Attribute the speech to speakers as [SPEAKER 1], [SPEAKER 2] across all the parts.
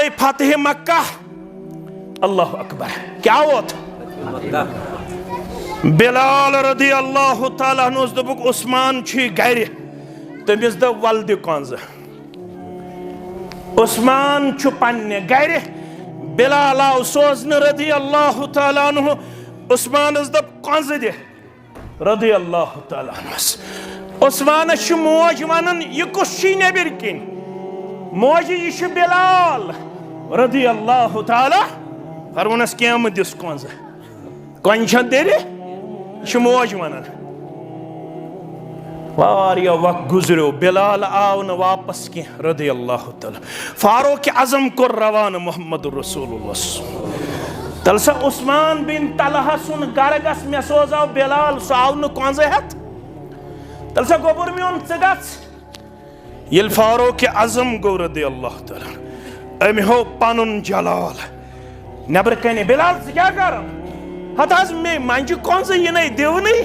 [SPEAKER 1] आए फतेह मक्का। अल्लाह अकबर। क्या वो बिलाल रदी अल्लाह ताला अन्हुस दोपुक उस्मान छी घर तमिस द वल दि कंज। उस्मान छु पन्ने घर बिलाल आव सोजन रदी अल्लाह ताला अन्हु उस्मानस दप कंज दि रदी अल्लाह ताला अन्हुस। उस्मान छु मोज वनन ये कुछ नेबर किन मोज यह बिलाल रदी अल्लाह ताला फरमानस क्या दिस कंज कंज दर मोज वनन। वारिया वक्त गुजरो बिलाल आव न वापस की रदी अल्लाह ताला। फारूक आजम को रवान मोहम्मद रसूलुल्लाह तल सा उस्मान बिन तलहा सुन गर गस मे सोजाव बिलाल सह आव न कंज हेत तल सा गोबर मोन ये फारूक आजम गो रदी अल्लाह ताला अम हो पनुन जलाल नबर कने बिलाल क्या कर हत मे मंज कंज यह नहीं दिवनी।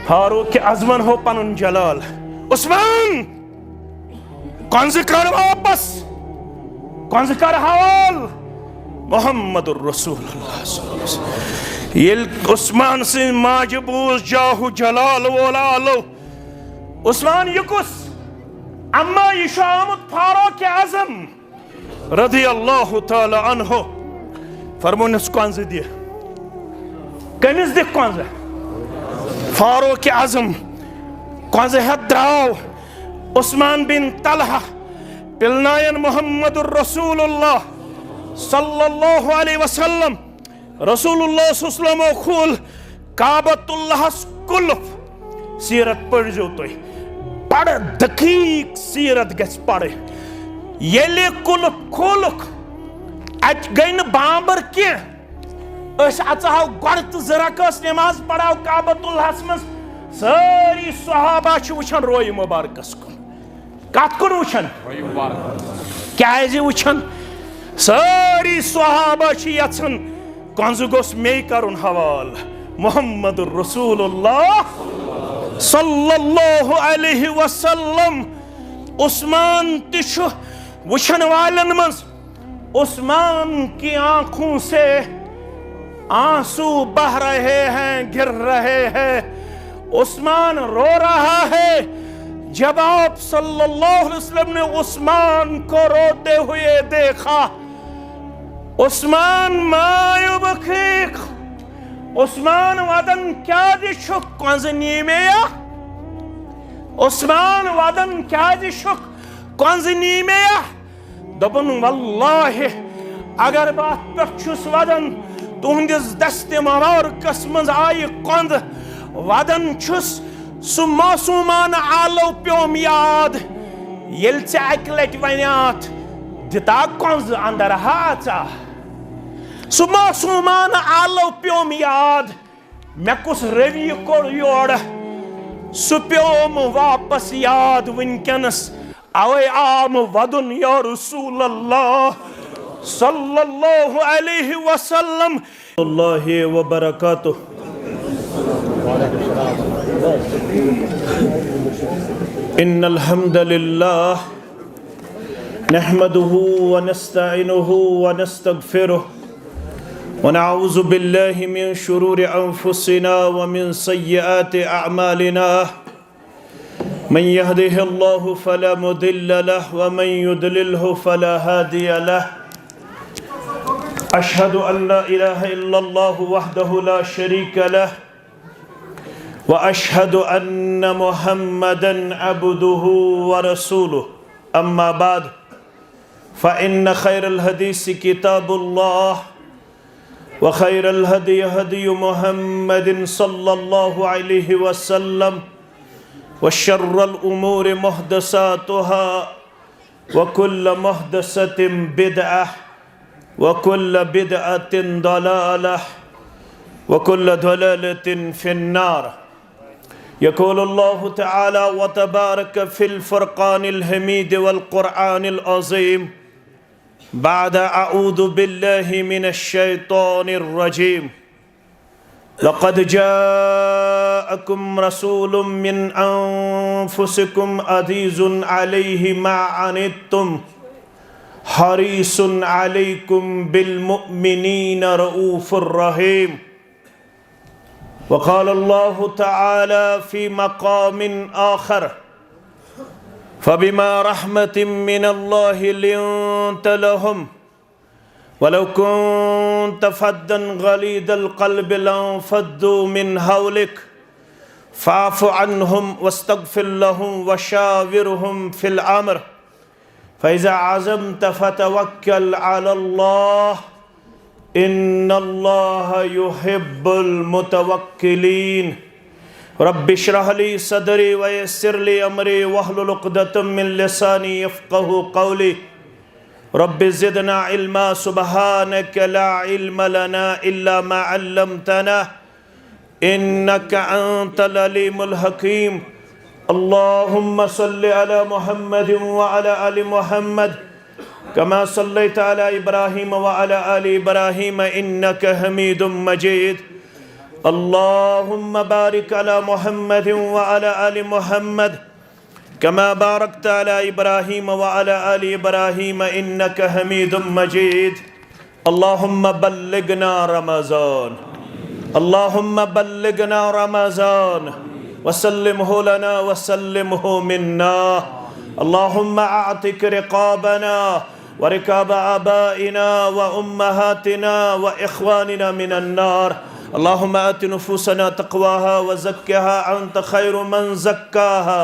[SPEAKER 1] फारूक आजमन हो पनुन जलाल उस्मान कंज कर वापस कंज कर हवाल मोहम्मद रसूलुल्लाह। ये उस्मान से माज बूज जाहु जलाल वोलालो उस्मान युकुस अम्मा यशामुत फारूक आजम रदी अल्लाह ताला अन्हो फरमोनस कंज दि कमिस दि कंज। फारूक आजम कंज हेत द्राव उस्मान बिन तलहा पिलनायन मोहम्मद रसूलुल्लाह सल्लल्लाहु अलैहि वसल्लम रसूलुल्लाह सल्लल्लाहु खुल काबतुल्लाह कुल्फ सीरत पढ़ो तुम बड़ दकीक सीरत गस पढ़ ये कुल्फ खोलुक अत गई न बाबर कह गो तो जरकस नमाज पढ़ाव काबतुल्लाहस मज सारी सहाबा वुचन रोय मुबारकस कुन कत कुन वुचन क्या वुचन सारी सहाबा यचन कंज गोस मे करुन हवाल मोहम्मद रसूलुल्लाह सल्लल्लाहु अलैहि वसल्लम। उस्मान तिशु वुचन वालन मज उस्मान की आंखों से आंसू बह रहे हैं गिर रहे हैं। उस्मान रो रहा है। जब आप सल्लल्लाहु अलैहि वसल्लम ने उस्मान को रोते हुए देखा उस्मान मायूबखीक उस्मान वदन क्या दिशुक कंज नीमेया उस्मान वदन क्या दिशुक कंज नीमेया दबन वल्लाहि अगर बात पे वदन तुहंदिस दस्ते मुबारकस मज आय कंद वदन सु मासूमान आलो प्योम याद ये अक लट वनात दिता कंज अंदर हाचा सु मासूमान आलो प्योम याद मे कुस रवि कोर योर सु प्योम वापस याद वनकनस अवे आम वदन या रसूल अल्लाह सल्लल्लाहु अलैहि वसल्लम अल्लाहि व बरकातुहू। इन्नल हम्दलिल्लाह नहमदुहु व नस्तईनुहु व नस्तगफिरुहु व नऊज़ु बिल्लाहि मिन शुरूरि अंफुसिना व मिन सय्यिआति अअमालिना मन यहदिहिल्लाहु फला मुदिल्ल लहु व मन युद्लिल्हु फला हादिय लहु। अशहदु अल्ला इलाहा इल्लल्लाहु वहदहु ला शरीका लहु व अशहदु अन्न मुहम्मदन अब्दुहु व रसूलुहु अम्मा बाद फ़इन्न खैरल हदीस किताबुल्लाह व खैरल हदी हदी मुहम्मदिन सल्लल्लाहु अलैहि वसल्लम व शर्रल उमूरि मुहदसातुहा व कुल्ल मुहदसतिन बिदअह व कुल्ल बिदअतिन दलालह व कुल्ल दलालतिन फिन्नार। यक़ूलुल्लाहु तआला व तबारक फ़िल फ़ुरक़ानिल हमीद वल क़ुरआनिल अज़ीम बाद अऊज़ु बिल्लाहि मिनश शैतानिर रजीम। लक़द जाअकुम रसूलुम मिन अन्फुसिकुम अज़ीज़ुन अलैहि मा अनित्तुम हरीसुन अलैकुम बिल मुमिनीन रऊफुर रहीम। वक़ाल अल्लाहु तआला फ़ी मक़ामिन आख़र फ़बिमा रहमतिम मिनल्लाहि लिन्त लहुम वलौ कुन्त फ़द्दन गलीदल क़ल्बि लंफ़द्दू मिन हवलिक फ़अफ़ु अन्हुम वस्तग़फ़िर लहुम वशाविरहुम फ़िल अम्र फ़इज़ा अज़मत फ़तवक्कल अलल्लाह इन्नल्लाह युहिब्बुल मुतवक्किलीन। रब्बि इश्रह ली सदरी वयस्सिर ली अमरी वहलुल उक़दतम मिन लिसानी यफ़क़हू क़ौली। रब्बि ज़िदना इल्मा सुब्हानक ला इल्म लना इल्ला मा अल्लमतना इन्नका अंतल अलीमुल हकीम। अल्लाहुम्मा सल्लि अला मुहम्मदिन व अला आलि मुहम्मद कमा सल्लैता अला इब्राहीम व अला आलि इब्राहीम इन्नका हमीदुम मजीद। अल्लाहुम्मा बारिक अला मुहम्मदिन व अला आलि मुहम्मद कमा बारकता अला इब्राहीम व अला आलि इब्राहीम इन्नका हमीदुम मजीद। अल्लाहुम्मा बल्लिगना रमज़ान, अल्लाहुम्मा बल्लिगना रमज़ान वसल्लिमहु लना वसल्लिमहु मिन्ना। अल्लाहुम्मा अअतिक रिक़ाबना व रिक़ाब आबाइना व उम्महातिना व इख़वानिना मिनन नार। अल्लाहुम्मा आति नुफूसना तक़वाहा व ज़क्किहा अंत खैरु मन ज़क्काहा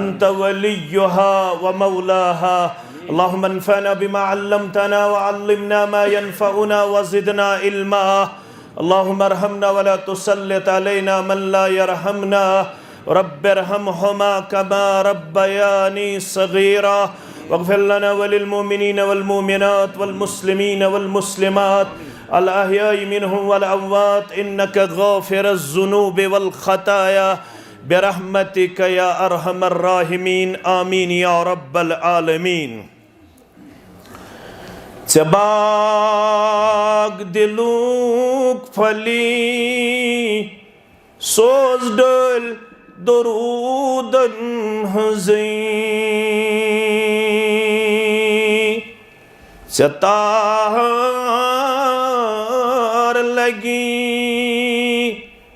[SPEAKER 1] अंत वलियुहा व मौलाहा। अल्लाहुम्मा अन्फ़अना बिमा अल्लमतना व अल्लिमना मा यनफ़अुना व ज़िदना इल्मा। अल्लाहुम्मा अरहमना वला तुसल्लित अलैना मन ला यरहमना रब्बिरहमहुमा कमा रब्बयानी सगीरा। वग़फ़िर लना वलिल मुमिनीन वल मुमिनात वल मुस्लिमीन वल मुस्लिमात अल अहयाइ मिनहुम वल अमवात इन्नका गाफ़िरुज़ ज़ुनूबि वल ख़ताया बिरहमतिका या अरहमर राहिमीन। आमीन या रब्बल आलमीन। चबाग दिलूक फली सोज डल दरूदन हज़ी चतार लगी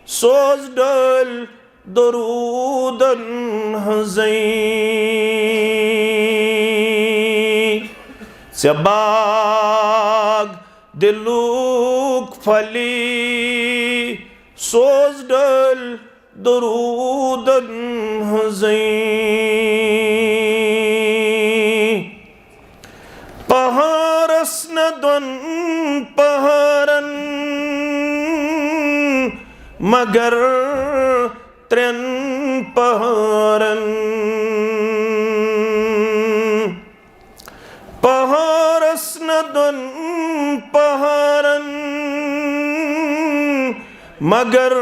[SPEAKER 1] सोज डल दरूदन हज़ी चबाग दिलूक फली सोज डल दरूदन हज़ी पहारस नदन पहारन मगर त्रेन पहारन पहारस नदन पहारन मगर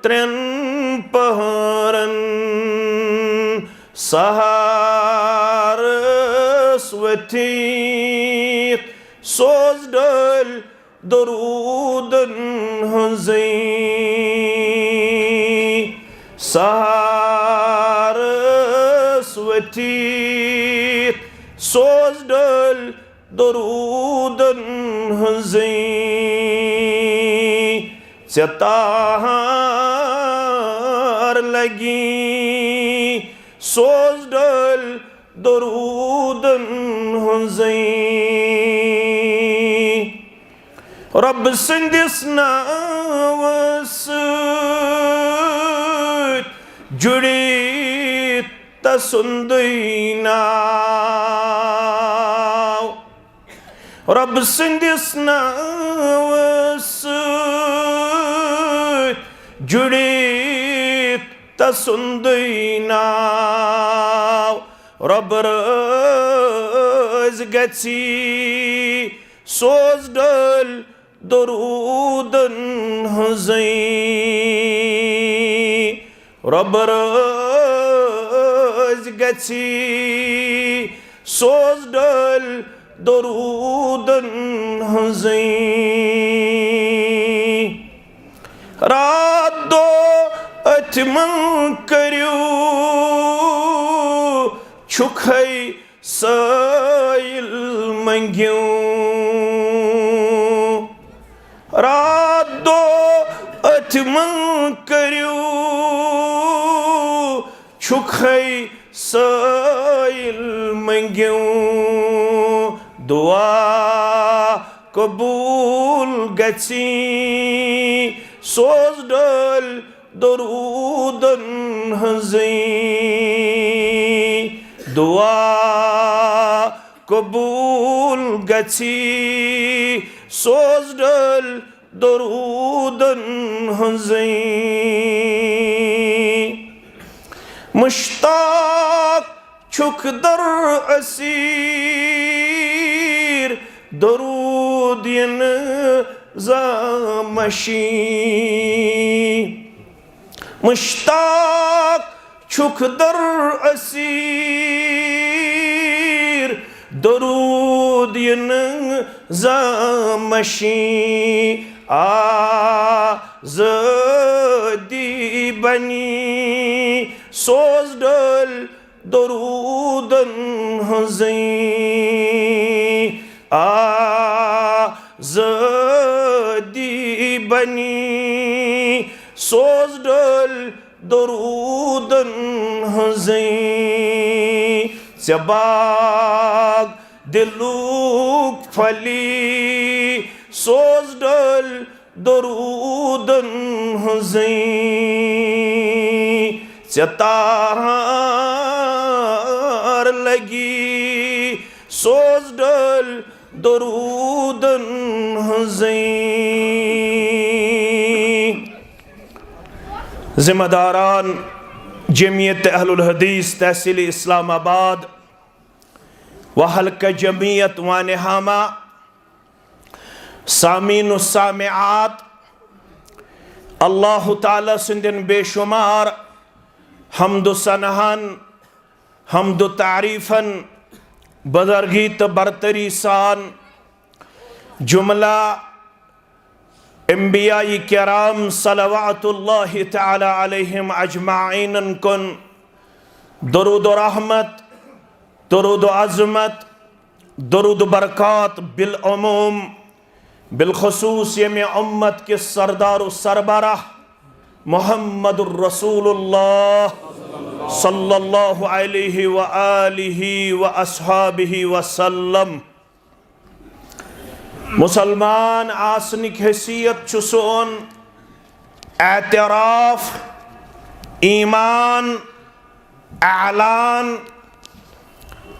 [SPEAKER 1] त्रेन पहारन सहारस वथीक सोज डल दरूदन हज़ी सहारस वथीक सोज डल दरूदन हज़ी चतार लगी सोज डल दरूदन हज़ी रब सिंदिस नावस जुड़ी तसुंदीना रब सिंदिस नावस जुड़ी तसुंदीना रब रज़ गची सोज डल दरूदन हज़ी रब रज़ गची सोज डल दरूदन हज़ी रात दो अतमन करियो छुखई सैल मंग्यू रात दो अथमं करियो छुखै साइल मंग्यू दुआ कबूल गची सोज डल दरूदन हज़ी दुआ कबूल गची सोज डल दरूदन हज़ी मुश्ताक छुक दर असीर दरूदियन ज़ामशी मुश्ताक छुक दर असीर दरूदियन ज़ामशी आज़दी बनी सोज डल दरूदन हज़ी आज़दी बनी सोज डल दरूदन हज़ी जबाग दिलूक फली सोज डल दरूदन हज़ी चतार लगी सोज डल दरूदन हज़ी ज़िम्मेदारान जमीयत अहलुल हदीस तहसील इस्लामाबाद व हल्का जमीयत व निहामा सामीन व सामिआत अल्लाह ताला सिंदन बेशुमार हम्द सनहन हम्द तारीफ़न बदरगी तो बरतरी सान जुमला अंबियाई किराम सलवातुल्लाहि तआला अलैहिम अजमाइन कुन दरूद रहमत दरूद अज़मत दरूद बरक़ात बिल उमूम बिलखुसूस यम उम्मत के सरदार सरबराह मुहम्मदुर रसूलुल्लाह सल्लल्लाहु अलैहि व आलिहि व अस्हाबिहि वसल्लम मुसलमान आसनिक हैसियत चुसोन एतराफ ईमान ऐलान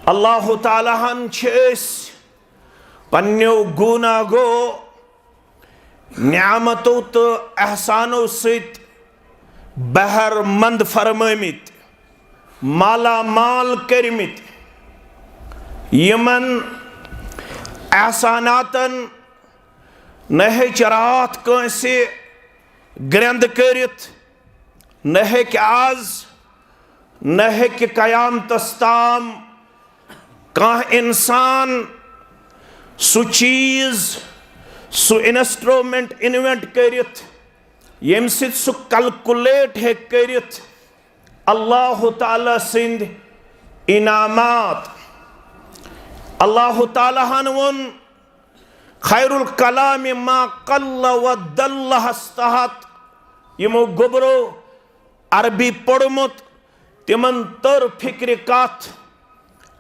[SPEAKER 1] अल्लाह ताला हन छेस पन्यो गुनागो न्यामतो तो एहसानो सित बहर मंद फरमामित माला माल करमित यमन एहसानातन न रात कंसे ग्रंद करित न आज न कयामतस ताम कह इंसान सु चीज सु इंस्ट्रूमेंट इन्वेंट करित यम सु कैलकुलेट है करित अल्लाह ताला सिंद इनामात अल्लाह ताला हन वोन खैरुल कलाम मा कल्ला व दल्ला हस्तहत यमो गोबरो अरबी पढ़मुत तिमन तर फिक्र कथ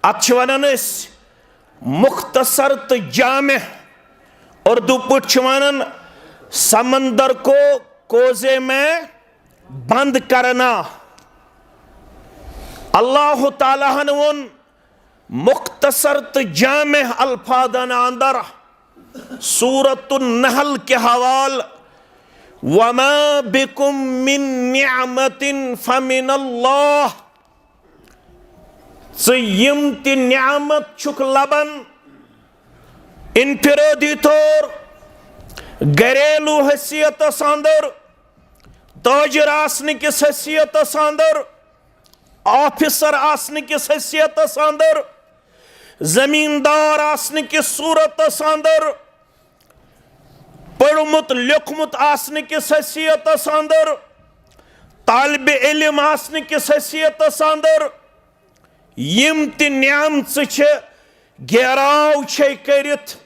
[SPEAKER 1] अत वनान मुख्तसर तो जामे उर्दू पट वनान समंदर को कोजे में बंद करना अल्लाह ताला हन वोन मुख्तसर तो जामे अल्फादन अंदर सूरतुन नहल के हवाल वमा बिकुम मिन निअमतिन फमिनल्लाह यम ति नियामत छुक लबन इनफिरादी तौर घरेलू हैसियत अंदर ताजिर आसने किस हैसियत अंदर ऑफिसर आसने किस हैसियत अंदर जमींदार आसने की सूरत अंदर पढ़मुत लिखमुत आसने किस हैसियत अंदर तालिब इल्म आसने किस हैसियत अंदर यम ति नियामत घेराव छे करित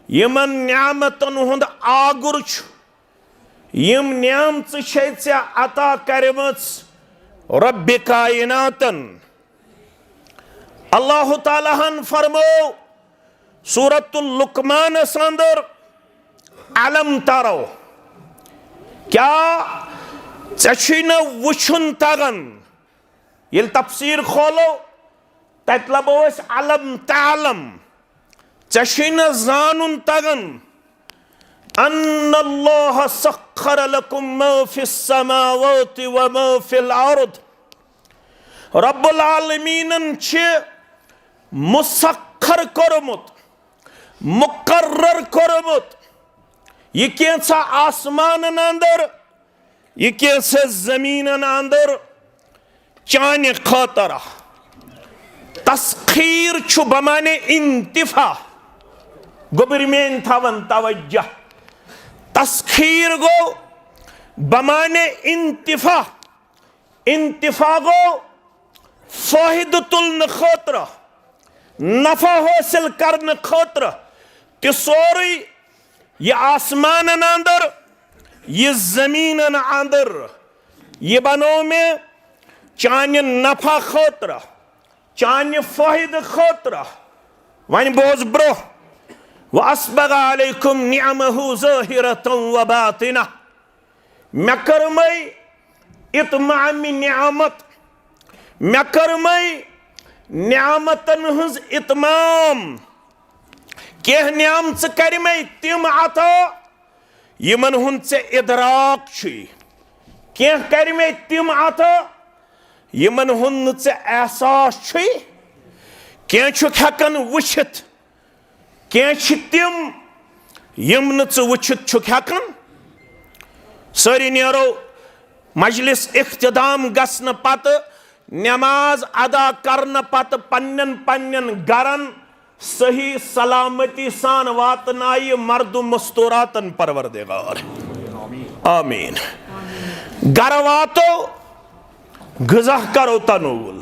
[SPEAKER 1] यमन न्यामतन हुंद आगुर छु यम न्यामत छे चे अता करमच रब्बि कायनातन। अल्लाह ताला हन फरमो सूरतुल लुकमान अंदर अलम तारो क्या चशीन वुछुन तगन ये तफसीर खोलो तत लबो अलम तालम चशीन जानुन तगन अन्नल्लाह सख्खर लकुम मा फिस समावाति व मा फिल अर्द। रब्बुल आलमीनन छे मुसख्खर करमुत मुकर्रर करमुत ये कैसा आसमान अंदर ये कैसे जमीन अंदर चाने खातर तस्खीर छु बमाने इंतिफा गोबर में थवन तवज्जा तस्खीर गो बमाने इंतिफा इंतिफा गो फाहिदतुल खतर नफा हासिल करने खतर कि सोरी ये आसमान अंदर ये जमीन अंदर ये बनो में चान्य नफा खतर चान्य फायद खतर वन बोज ब्रो व अस्बग अलैकुम निअमहु ज़ाहिरतन व बातिना मे करमई इतमामी नियामत मे करमई नियामतन हज इतमाम कह नियाम कर मे तिम अता यमन हुंद से इदराक कह कर मे तिम अता यमन हुंद से एहसास कह हेकन वुछित कह तिम यम न वुछित हेकन। सारी नेरो मजलिस इख्तिदाम गसन पत नमाज अदा करन पत पन्नन पन्नन गरन सही सलामती सान वातनाय मर्द मस्तूरातन परवरदिगार आमीन। गर वातो गज़ा करो तनूल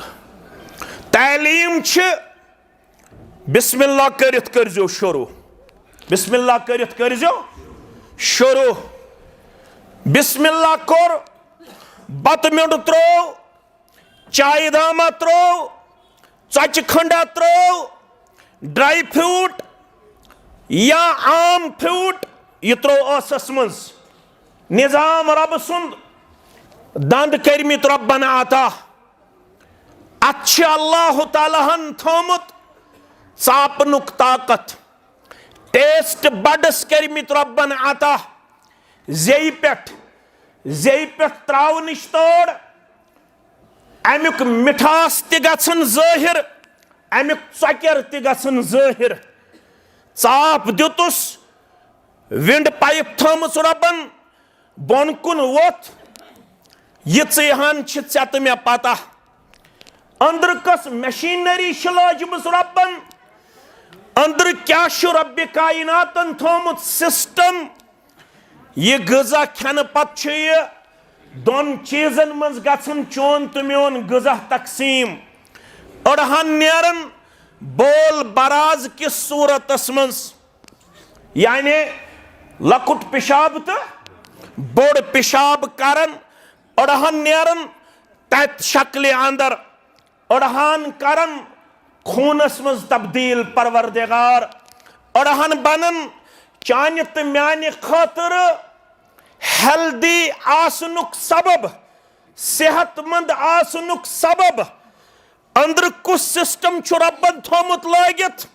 [SPEAKER 1] तालीम छ बिस्मिल्लाह करित करजो शुरू बिस्मिल्लाह करित करजो शुरू बिस्मिल्लाह कोर बत मिंड त्रो चाय दामा त्रो चच खंडा त्रो ड्राई फ्रूट या आम फ्रूट यह त्रो असस मज निजाम रब सुंद दंद करमित रब्बन आता अच्छे अल्लाह ताला हन थोमुत चापनुक ताकत टेस्ट बड्स करमित रब्बन आता जेई पेट त्राव निश तोड़ अमुक मिठास ते गछन ज़ाहिर अमुक चकर ते गछन ज़ाहिर चाप दितुस विंड पाइप थमस रब्बन बोन कुन वोत ये चेहान छत मे पता अंदर कस मशीनरी लाजमस रब्बन अंदर क्या रब्बि कायनातन थोमुत सिस्टम ये गज़ा खन पत दोन चीजन मज गछन चोन तो मोन गज़ा तकसीम अड़हन नेरन बोल बराज किस सूरतस मज यानी लकुट पिशाब तो बोड़ पिशाब करन अड़हन नेरन तत शक्ल अंदर अड़हन करन खूनस मज तब्दील परवरदिगार अड़हन बनन चान्य तो म्यान खातर हेल्दी आसनुक सबब सेहतमंद आसनुक सबब अंदर कुछ सिस्टम रब्बन थोमुत लागित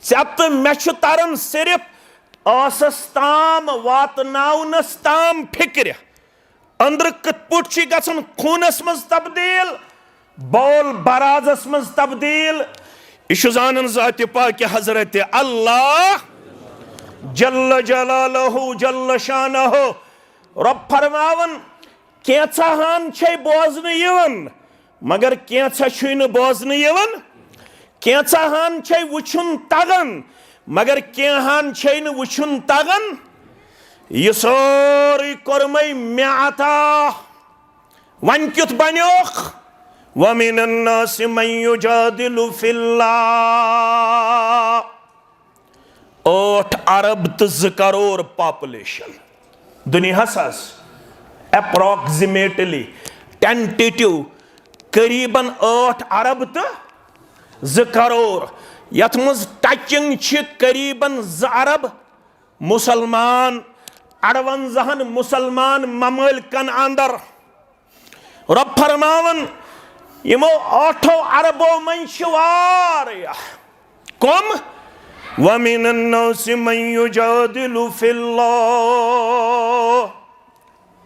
[SPEAKER 1] चत मे तरन सिर्फ आसस ताम वातनावनस ताम फिक्र अंदर कत पुट गसन खूनस मज तब्दील बोल बराजस मज तब्दील यह जानन ज़ात पाक हजरत अल्लाह जल्ल जलालहु जल्ल शानहु रब फरमावन कैंचाहान छे बोजन यवन मगर कैंचा छुन बोजन यवन कैंचाहान छे वुछुन तगन मगर कैंहान छे न वुछुन तगन यह सोरी कोरमई मे अता वन क्युत बन्योख वमिनन्नासि मन युजादिलु फिल्लाह। 8 अरब तो 2 करोड़ पॉपुलेशन दुनियास अप्रोक्सिमेटली टेंटेटिव करीबन 8 अरब तो 2 करोड़ यथ मज टचिंग करीबन 2 अरब मुसलमान 58 मुसलमान ममलिकन अंदर। रब फरमावन यमो 8 अरबो मन कम वमिनन्नासि मन युजादिलु फिल्लाह।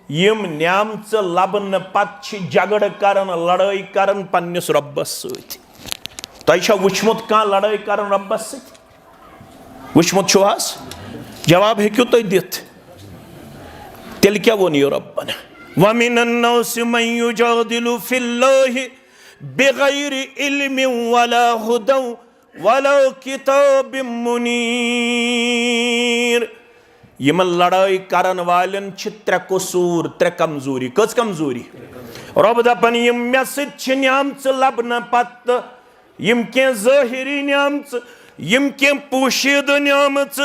[SPEAKER 1] यम न्यामच लबन पत झगड़ करन लड़ाई करन पन्निस रब्बस सति। तोह वुचमुत कह लड़ाई करन रब्बस सति वुचमुत छुहास? जवाब हेक्यु तुम दिथ? तेल क्या वो नियो रब्बन वमिनन्नासि मन युजादिलु फिल्लाहि बिगैरि इल्मिन वला हुदन वला किताबिम मुनीर। यमन लड़ाई करन वालन 3 कसूर 3 कमजोरी। कस कमजोरी? रब दपन यम मे सत न्यामच लबन पत यम के ज़ाहिरी न्यामच यम के पोशीद न्यामच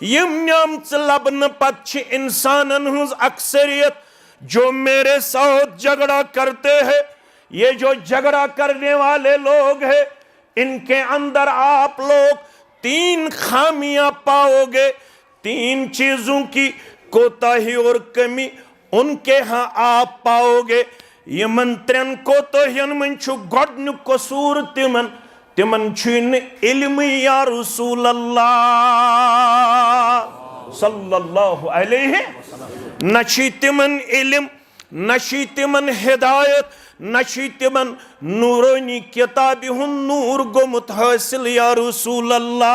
[SPEAKER 1] यम न्यामच लबन पत इंसानन हुज अक्सरियत जो मेरे साथ झगड़ा करते हैं। ये जो झगड़ा करने वाले लोग हैं इनके अंदर आप लोग 3 खामियां पाओगे। 3 चीजों की कोताही और कमी उनके यहाँ आप पाओगे। यमन 3 कोताहियन मन छु गोडनुक कसूर तिमन छु इल्म या रसूल अल्लाह सल्लल्लाहु अलैहि नशी तिमन इल्म नशी तिमन हिदायत नशी तिमन नूरानी किताबी हुन नूर गोमुत हासिल या रसूल अल्लाह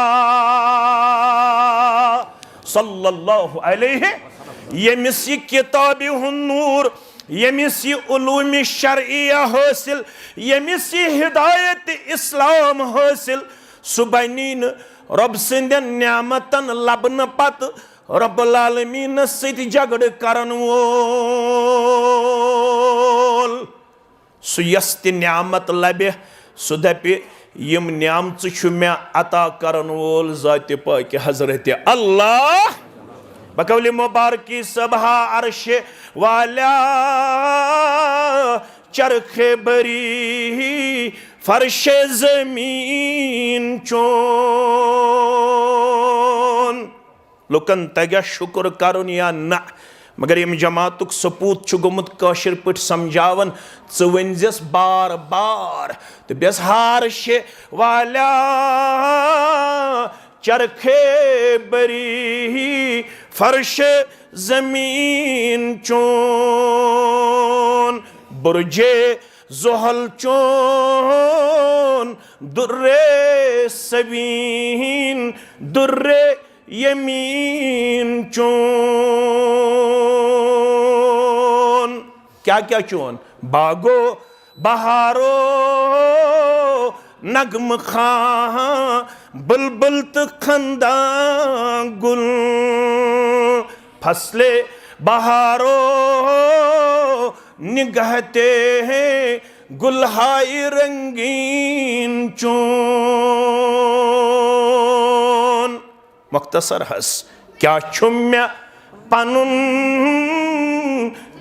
[SPEAKER 1] सल्लल्लाहु अलैहि। यमिस ये किताबी हुन नूर यमिस ये उलूम शरइया हासिल यमिस ये हिदायत इस्लाम हासिल सुबनीन रब सिंदन न्यामतन लबन पत रब्बुल आलमीन सति झगड़ करन वोल सु यस ति न्यामत लबे सु दपि यम न्यामत छु मे अता करन वोल ज़ात पाक हजरत अल्लाह बकौल मुबारकी सबहा अर्श वाला चरखे बरी फर्श जमीन चोन। लुकन तगह शुक्र करुन या ना मगर यम जमातुक सपूत गुमुत काशिर पट समझावन च वनजस बार बार तो बेस हार्श वाला चरखे बरी फर्श जमीन चोन बुरजे जोहल चोन दुर्रे सबीन दुर्रे यमीन चोन। क्या क्या चोन? बागो बहारो नगम खां बुलबुल तो खंदा गुल फसले बहारो निगहते हैं गुलहाई रंगीन चोन। मुख्तसर हस क्या छुम्या पनुन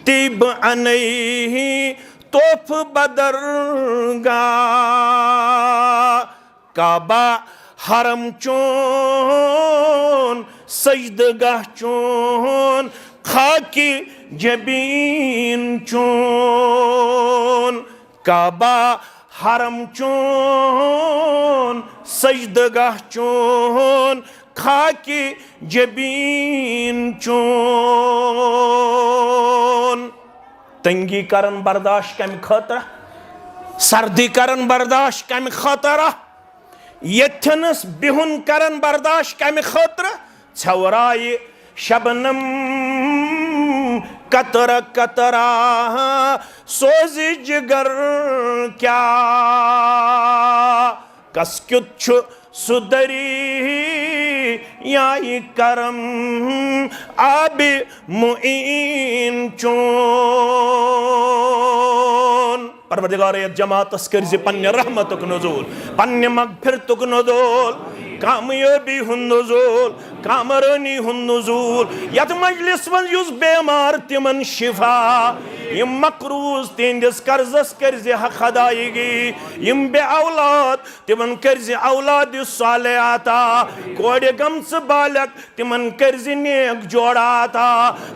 [SPEAKER 1] तिब अनई तोफ बदरगा काबा हरम चोन सजदगाह चोन खाकी जबीन चोन काबा हरम चोन सजदगाह चोन खाकी जबीन चोन। तंगी करन बर्दाश्त कम खतरा सर्दी करन बर्दाश्त कम खतरा यथनस बिहुन करन बर्दाश्त कम खतरा छवराय शबनम कतरा कतरा सोज जिगर क्या कसक्युच्छ सुदरी याई करम आबि मुइन चोन। परवरदिगार जमातस कर्ज पन्ने रहमतुक नुज़ूल, पन्ने मगफिरतुक नुज़ूल, कामयाबी हुंद नुज़ूल, कामरानी हुंद नुज़ूल। यत मजलिस मंज युस बेमार तिमन शिफा, यम मकरूज तिंदिस कर्जस कर्ज हक अदायगी, यम बे औलाद तिमन कर्ज औलाद सालिहाता, कोड़े गमस बालक तिमन कर्ज नेक जोड़ाता,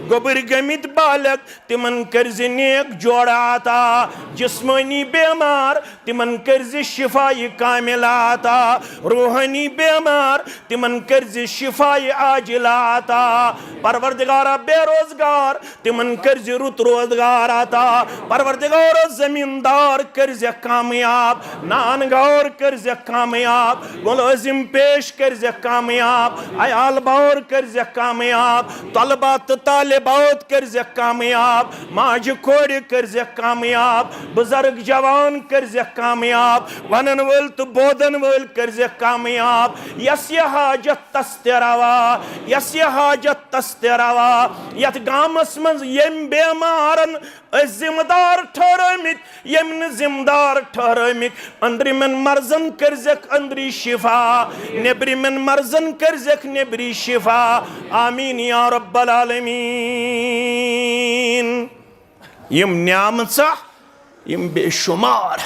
[SPEAKER 1] गोबर गमित बालक तिमन कर्ज नेक जोड़ाता, जिस्मानी बेमार तिमन कर्ज शिफाई कामिलाता, रूहानी बेमार तिमन कर्ज शिफाई आजिलाता। परवरदिगारा बेरोजगार तिमन कर्ज रुत रोजगार आता, परवरदिगार जमींदार कर्ज कामयाब, नानगौर कर्ज कामयाब, मुलाजिम पेश कर्ज कामयाब, अयाल बार कर्ज कामयाब, तलबात तालिबात कर्ज कामयाब, माज कोड़ कर्ज कामयाब, बुजुर्ग जवान कर्ज कामयाब, वनन वल तो बोदन वल कर्ज कामयाब। यस हाजत तस्तरवा, यस हाजत तस्तरवा, यत गामस मंज यम बेमारन जिम्मेदार ठहरमित, यम जिम्मेदार ठहरमित, अंदरिमन मर्जन कर्जक अंदरी शिफा, नेबरिमन मर्जन कर्जक नेबरी शिफा। आमीन या रब्बल आलमीन। यम न्यामत यम बेशुमार,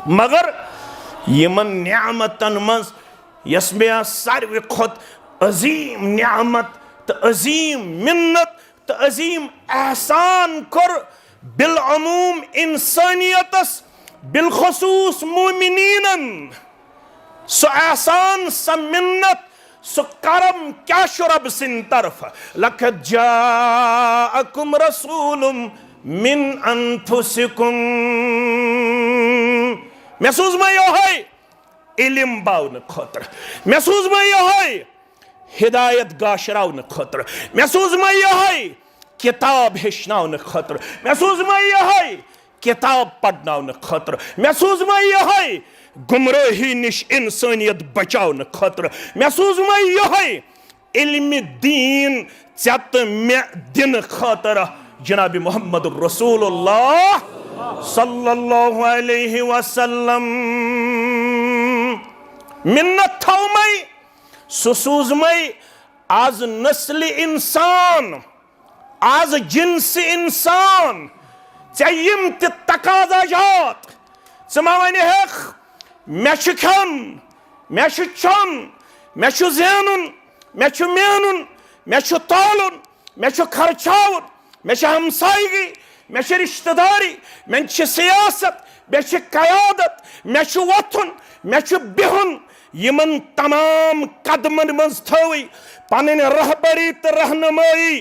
[SPEAKER 1] मगर यमन न्यामतन मज यस मे सारवे खुद अजीम न्यामत तो अजीम मिन्नत तो अजीम एहसान कर बिलअमूम इंसानियतस बिलखसूस मोमिनीनन, सो एहसान स मिन्नत सो करम क्या शुरब सिन तरफ। लक़द जाअकुम रसूलुम मिन अनफुसिकुम, महसूस में यह इल्म बावन खतर, महसूस में यह हिदायत गाशरावन खतर, महसूस में यह किताब हेचनावन खतर, महसूस में यह किताब पढ़नावन खतर, महसूस में यह गुमराही निश इंसानियत बचावन खतर, महसूस में यह इल्म दीन चत मे दिन खतर। जनाब मोहम्मद रसूलुल्लाह सल्लल्लाहु अलैहि वसल्लम मिन्नत थौ मई सुसूज मई आज नस्ल इंसान, आज जिन्स इंसान चयम ते तकाजा जात वन मे खन मे चन मे ज़ैनुन मे मेनुन मे तालुन मे खर्चाउन मे हमसायगी मे रिश्तेदारी मे सियासत मे कयादत मे वथुन मे बिहुन। यमन तमाम कदमन मज थवी पन रहबरी तो रहनुमाई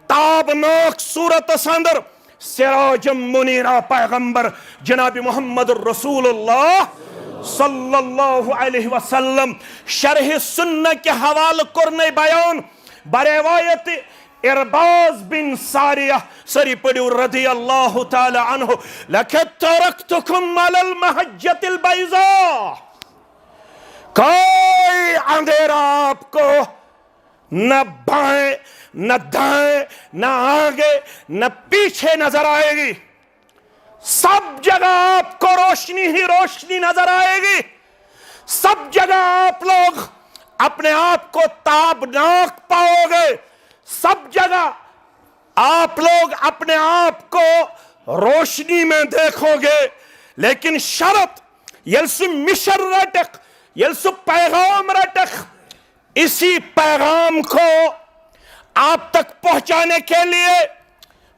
[SPEAKER 1] ताबनाक सूरत अंदर सिराजम मुनीरा पैगंबर जनाब मोहम्मद रसूलुल्लाह सल्लल्लाहु अलैहि वसल्लम शरह सुन्नह के हवाले करने बयान बरवायत इरबाज बिन सारिया सरी पड़ू रदी अल्लाह ताला अन्हु, लक़द तरक्तुकुम अलल महज्जतिल बैज़ा, कोई अंधेरा आपको न बाएं न दाएं न आगे न पीछे नजर आएगी, सब जगह आपको रोशनी ही रोशनी नजर आएगी, सब जगह आप लोग अपने आप को ताबनाक पाओगे, सब जगह आप लोग अपने आप को रोशनी में देखोगे। लेकिन शर्त यलसु मिशन रटक, यलसु पैगाम रटक, इसी पैगाम को आप तक पहुंचाने के लिए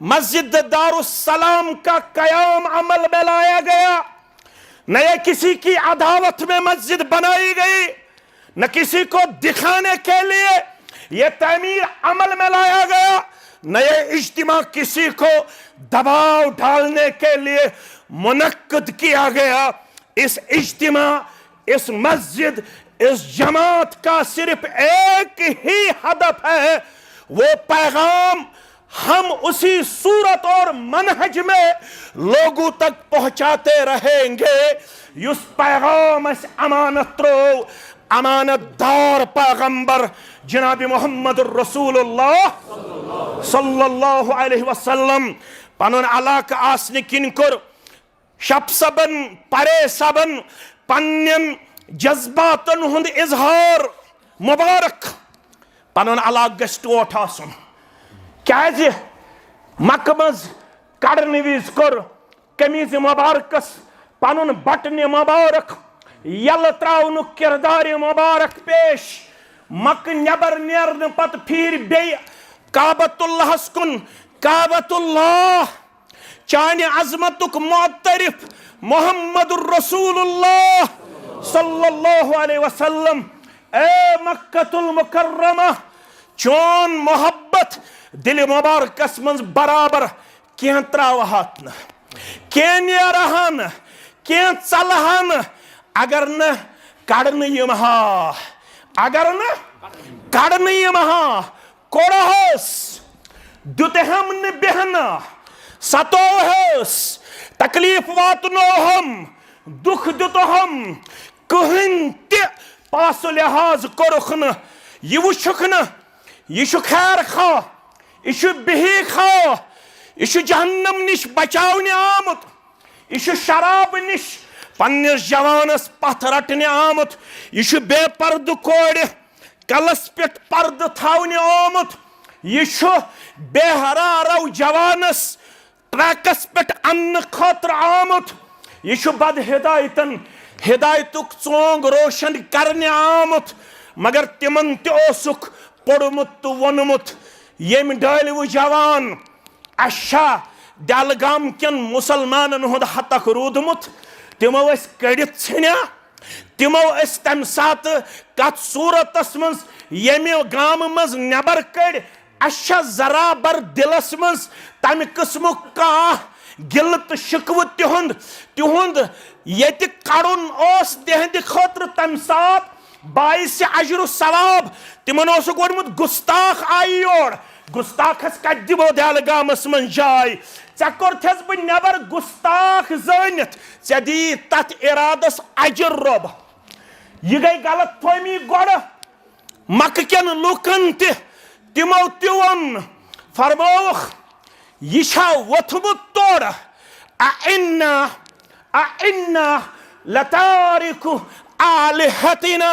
[SPEAKER 1] मस्जिद दारुस्सलाम का कयाम अमल में लाया गया। न ये किसी की अदावत में मस्जिद बनाई गई, न किसी को दिखाने के लिए यह तमीर अमल में लाया गया, न ये इज्तिमा किसी को दबाव डालने के लिए मुनक्कद किया गया। इस इज्तिमा, इस मस्जिद, इस जमात का सिर्फ एक ही हदफ है, वो पैगाम हम उसी सूरत और मनहज में लोगों तक पहुंचाते रहेंगे। उस पैगाम अमानतरो अमानतदार पैगंबर जनाब मोहम्मद रसूलुल्लाह सल्लल्लाहु अलैहि वसल्लम पनुन अलाक आसने किन कर शप सबन परे सबन पन्नन जज्बातन हुंद इजहार मुबारक पन अलाग गस टोट आसन क्या मक्क मज कड़न विज कर कमीज मुबारकस पन बटन मुबारक यल त्रावन किरदार मुबारक पेश मक्क नबर नेरन पत फिर बे काबतुल्लाहस कुन काबतुल्लाह चाने अजमतुक मुअत्तरिफ मुहम्मदुर रसूलुल्लाह सल्लल्लाहु अलैहि वसल्लम ए मक्कतुल मुकर्रमा चोन मोहब्बत दिल मुबारकस मंज बराबर क्या त्रावहात न क्या नेरहन क्या चलहन अगर न कड़न यमहा अगर न कड़न यमहा कोड़हस दुतहम न बेहना सतोहस तकलीफ वातनोहम दुख दुतोहम कहन ते पास लिहाज कोरुख न यह वुछुक न यह खैर खा यह बिही खा यह जहन्नम निश बचावने आमुत यह शराब निश पन्निस जवानस पथ रटने आमुत यह बेपर्द कोड़ कलस पे पर्द थावने आमुत यह बेहरारव जवानस ट्रैकस पे अन्न खतर आमुत यह बद हिदायतन हिदायतुक चोंग रोशन करने आमुत मगर तिमन तोसुक पोड़मुत तो वोनमुत यम डालव जवान अच्छा डलगाम कन मुसलमानन हुंद हतक रूदमुत तिमो कड़ित छना तिमो तम सात कत सूरतस मज यमि गाम मज नबर कड़ अच्छा जरा बर दिलस मज तम किस्म कह गिल तो शिकव तिहुंद तिहुंद ये कड़न तिहंद खतर तम सात बाइस अजर सवाब तिमन वोनमुत गुस्ताख आई योर गुस्ताखस कत दिमो दहलगामस मन जाय ऐ कोरथस बह नबर गुस्ताख जानित ऐ दी तथ इरादस अजर रोब यह गई गलत फहमी गोड़ मक्क कन लुकन तिमो तोन फरमोख यह वोथमुत तोड़ अइन्ना लतारिकु आलिहतिना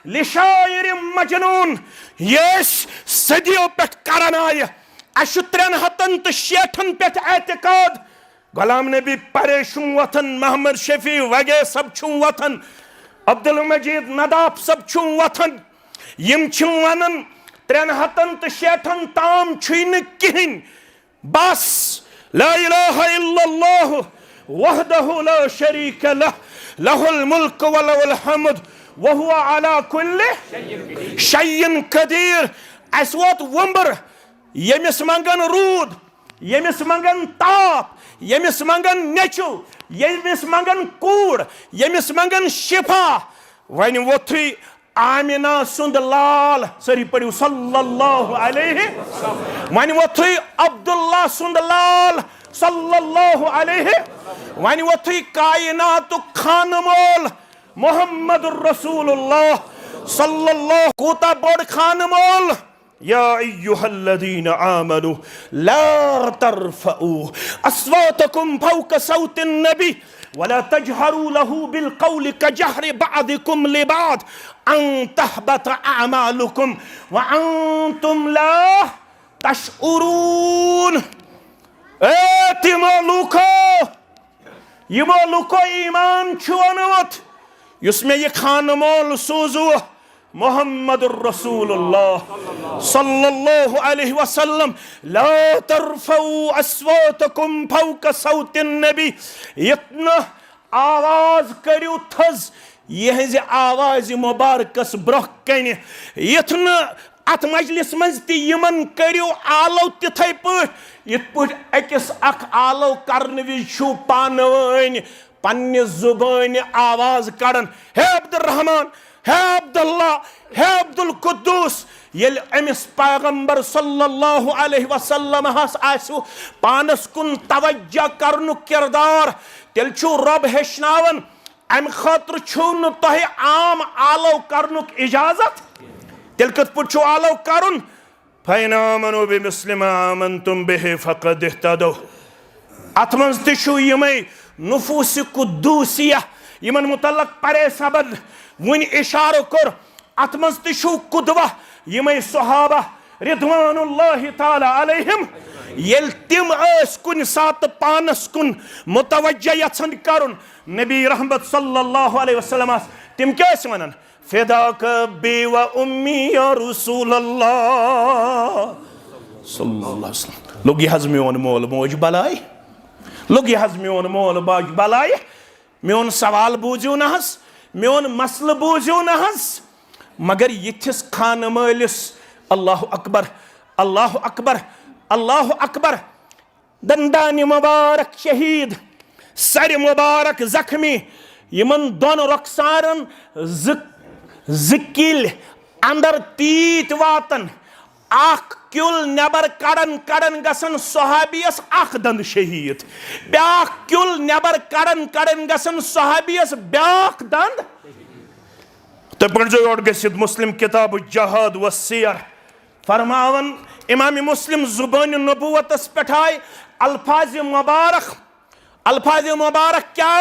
[SPEAKER 1] लिशायर मजनून यश सदियों पे करन आय अशु 360 पे एतकाद गुलाम नबी परेशुं वथन मोहम्मद शफी वगे सब छुं वथन अब्दुल मजीद नदाफ सब छुं वथन यम छुं वनन 360 ताम छुन किहिन बस ला इलाहा इल्लल्लाह वहदहु ला शरीक लह लहुल मुल्क व लहुल हम्द वहुवा अला कुल्लि शैइन कदीर अस वोत वंबर यमिस मंगन रूद यमिस मंगन ताप यमिस मंगन नेचु यमिस मंगन कूड़ यमिस मंगन शिफा वन वोथी आमिना सुंद लाल सरी पढ़ियो सल्लल्लाहु अलैहि वन वोथी अब्दुल्ला सुंद लाल सल्लल्लाहु अलैहि वन वोथी कायनात खानमोल मुहम्मदुर रसूलुल्लाह सल्लल्लाहु कोता बड़ खानमोल या अय्युहल्लज़ीना आमनू ला तरफऊ अस्वातकुम फौका सौतिन नबी वला तजहरू लहू बिलकौलि कजहरि बअदिकुम लिबाद अन तहबत अमालुकुम व अंतुम ला तशउरून ए तिमो लुको ईमान छुअनवत युसमें ये खानमोल सोजु मुहम्मदुर रसूलुल्लाह सल्लल्लाहु अलैहि वसल्लम ला तरफऊ अस्वातकुम फौका सौतिन नबी इतना आवाज करियो थज यह आवाज मुबारकस ब्रह कन इतना अत मजलिस मज तिमन करियो आलो तिथै पठ इत पठ अकिस अख आलो करन विज पानवनि पन्ने जुबान आवाज कड़न हे अब्दुर्रहमान हे अब्दुल्ला हे अब्दुल कुद्दूस येल अमिस पैगंबर सल्लल्लाहु अलैहि वसल्लम हस आसु पानस कुन तवज्जो करनु किरदार तेल छु रब हेशनावन अम खतर छु न तोहे आम आलो करनुक इजाजत तेल कत पुट छु आलो करुन फैना मनु बिमिस्लिम आमंतुम बिहि फकद इहतदौ अत मंज छु यमै नुफूस कुद्दूसिया यमन मुतल्लक परे सबद वन इशारो कर अतमज तु कुदवा यमे सहाबा रिदवानुल्लाहि ताला अलैहिम येल तिम कुन सात पानस कुन मुतवज्जह यछन करुन नबी रहमत सल्लल्लाहु अलैहि वसल्लम तिम क्या वनान फिदाक बी व उम्मी या रसूल अल्लाह सल्लल्लाहु अलैहि वसल्लम लोग यह मेन मोल मोज बलाय लोग यह मेन मोल मोज बलाय मेन सवाल बूझू न मेन मसल बूझू न मगर यथिस खान मालिस अल्लाह अकबर अल्लाह अकबर अल्लाह अकबर दंदान मुबारक शहीद सर मुबारक जख्मी यमन दोन रखसारन जिकिल अंदर तीत वातन आख क्युल नबर कड़न कड़न गसन सहाबियस आख दंद शहीद ब्याख क्युल नबर कड़न कड़न गसन सहाबियस ब्याख दंद तो पढ़ जो और गसिद मुस्लिम किताब जहाद व सियर फरमावन इमाम मुस्लिम जुबान नबुवतस पेठाय अल्फाज मुबारक क्या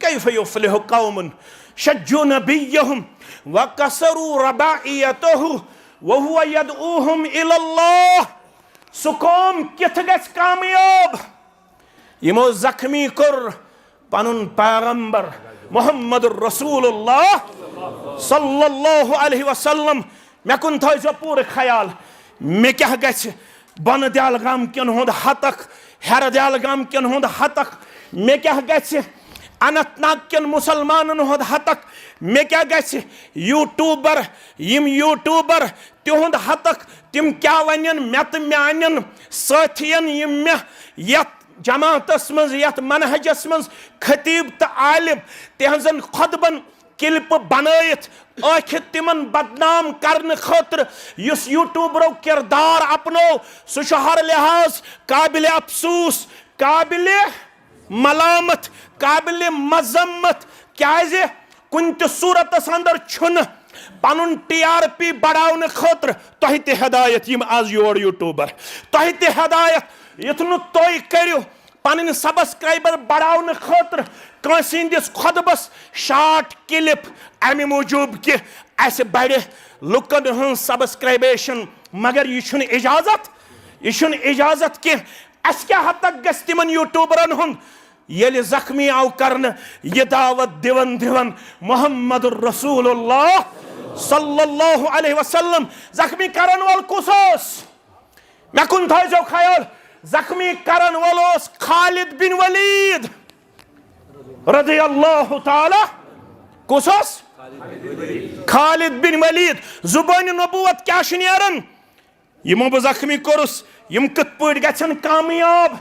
[SPEAKER 1] कैफ युफ्लिहु कौमुन शज्जु नबियहुम व कसरू रबाइयतहु व हुवा यदऊहुम इलल्लाह सुकौम किथ गछ कामयाब यमो जख्मी कर पनुन पैगंबर मुहम्मदुर रसूलुल्लाह सल्लल्लाहु अलैहि वसल्लम मे कुन थो पूरे ख्याल मे क्या गछ बन दयाल गाम किन हुंद हतक हेर दयाल गाम किन हुंद हतक मे क्या गछ अनंतनाग किन मुसलमानन हुंद हतक मे क्या गछ यूट्यूबर यम यूट्यूबर तिहुंद हतक तिम क्या वनन मे तो म्यान साथियन यम मे यत जमातस मज यत मनहजस मज खतीब तो आलिम तिहजन खुतबन क्लिप बनैत आखिर तिमन बदनाम करने खतर युस यूट्यूबरों किरदार अपनो सह हर लिहाज काबिल अफसूस काबिल मलामत काबिल मजम्मत क्या कुन सूरत अंदर छुन पनुन TRP बढ़ाने खतर तुह ते हदायत यम आज योर यूट्यूबर तुह ते हदायत युथ नु तुह करियो पन सब्सक्राइबर बढ़ाने खतर कंसिंदिस खुतबस शार्ट क्लिप अमि मूजूब कि अस बढ़े लुकन हन सब्सक्राइबेशन मगर यह इजाजत कि अस क्या हद तक गस तिमन यूट्यूबरन हुन ये जख्मी आव करन ये दावत दिवन दिवन मुहम्मदुर रसूलुल्लाह सल्लल्लाहु अलैहि वसल्लम जख्मी करन वाल कुसोस मे कुन थो ख्याल जख्मी करन वालोस खालिद बिन वलीद रज़ियल्लाहु ताला कुसोस खालिद बिन वलीद जुबान नबुवत क्या नेरन यमो बह जख्मी कोरुस यम कत पट गछन कामयाब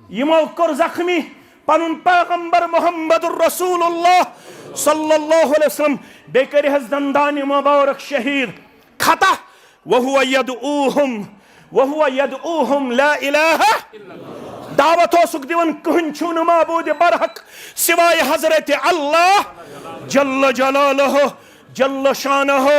[SPEAKER 1] यमो कोर जख्मी पनुन पैगंबर मुहम्मदुर रसूलुल्लाह सल्लल्लाहु अलैहि वसल्लम बेकर हज दंदान मुबारक शहीद खता वहुवा यदऊहुम ला इलाहा दावत हो दिवन कहन छुन माबूद बरहक सिवाय हजरत अल्लाह जल्ल जलालहु जल्ल शानहु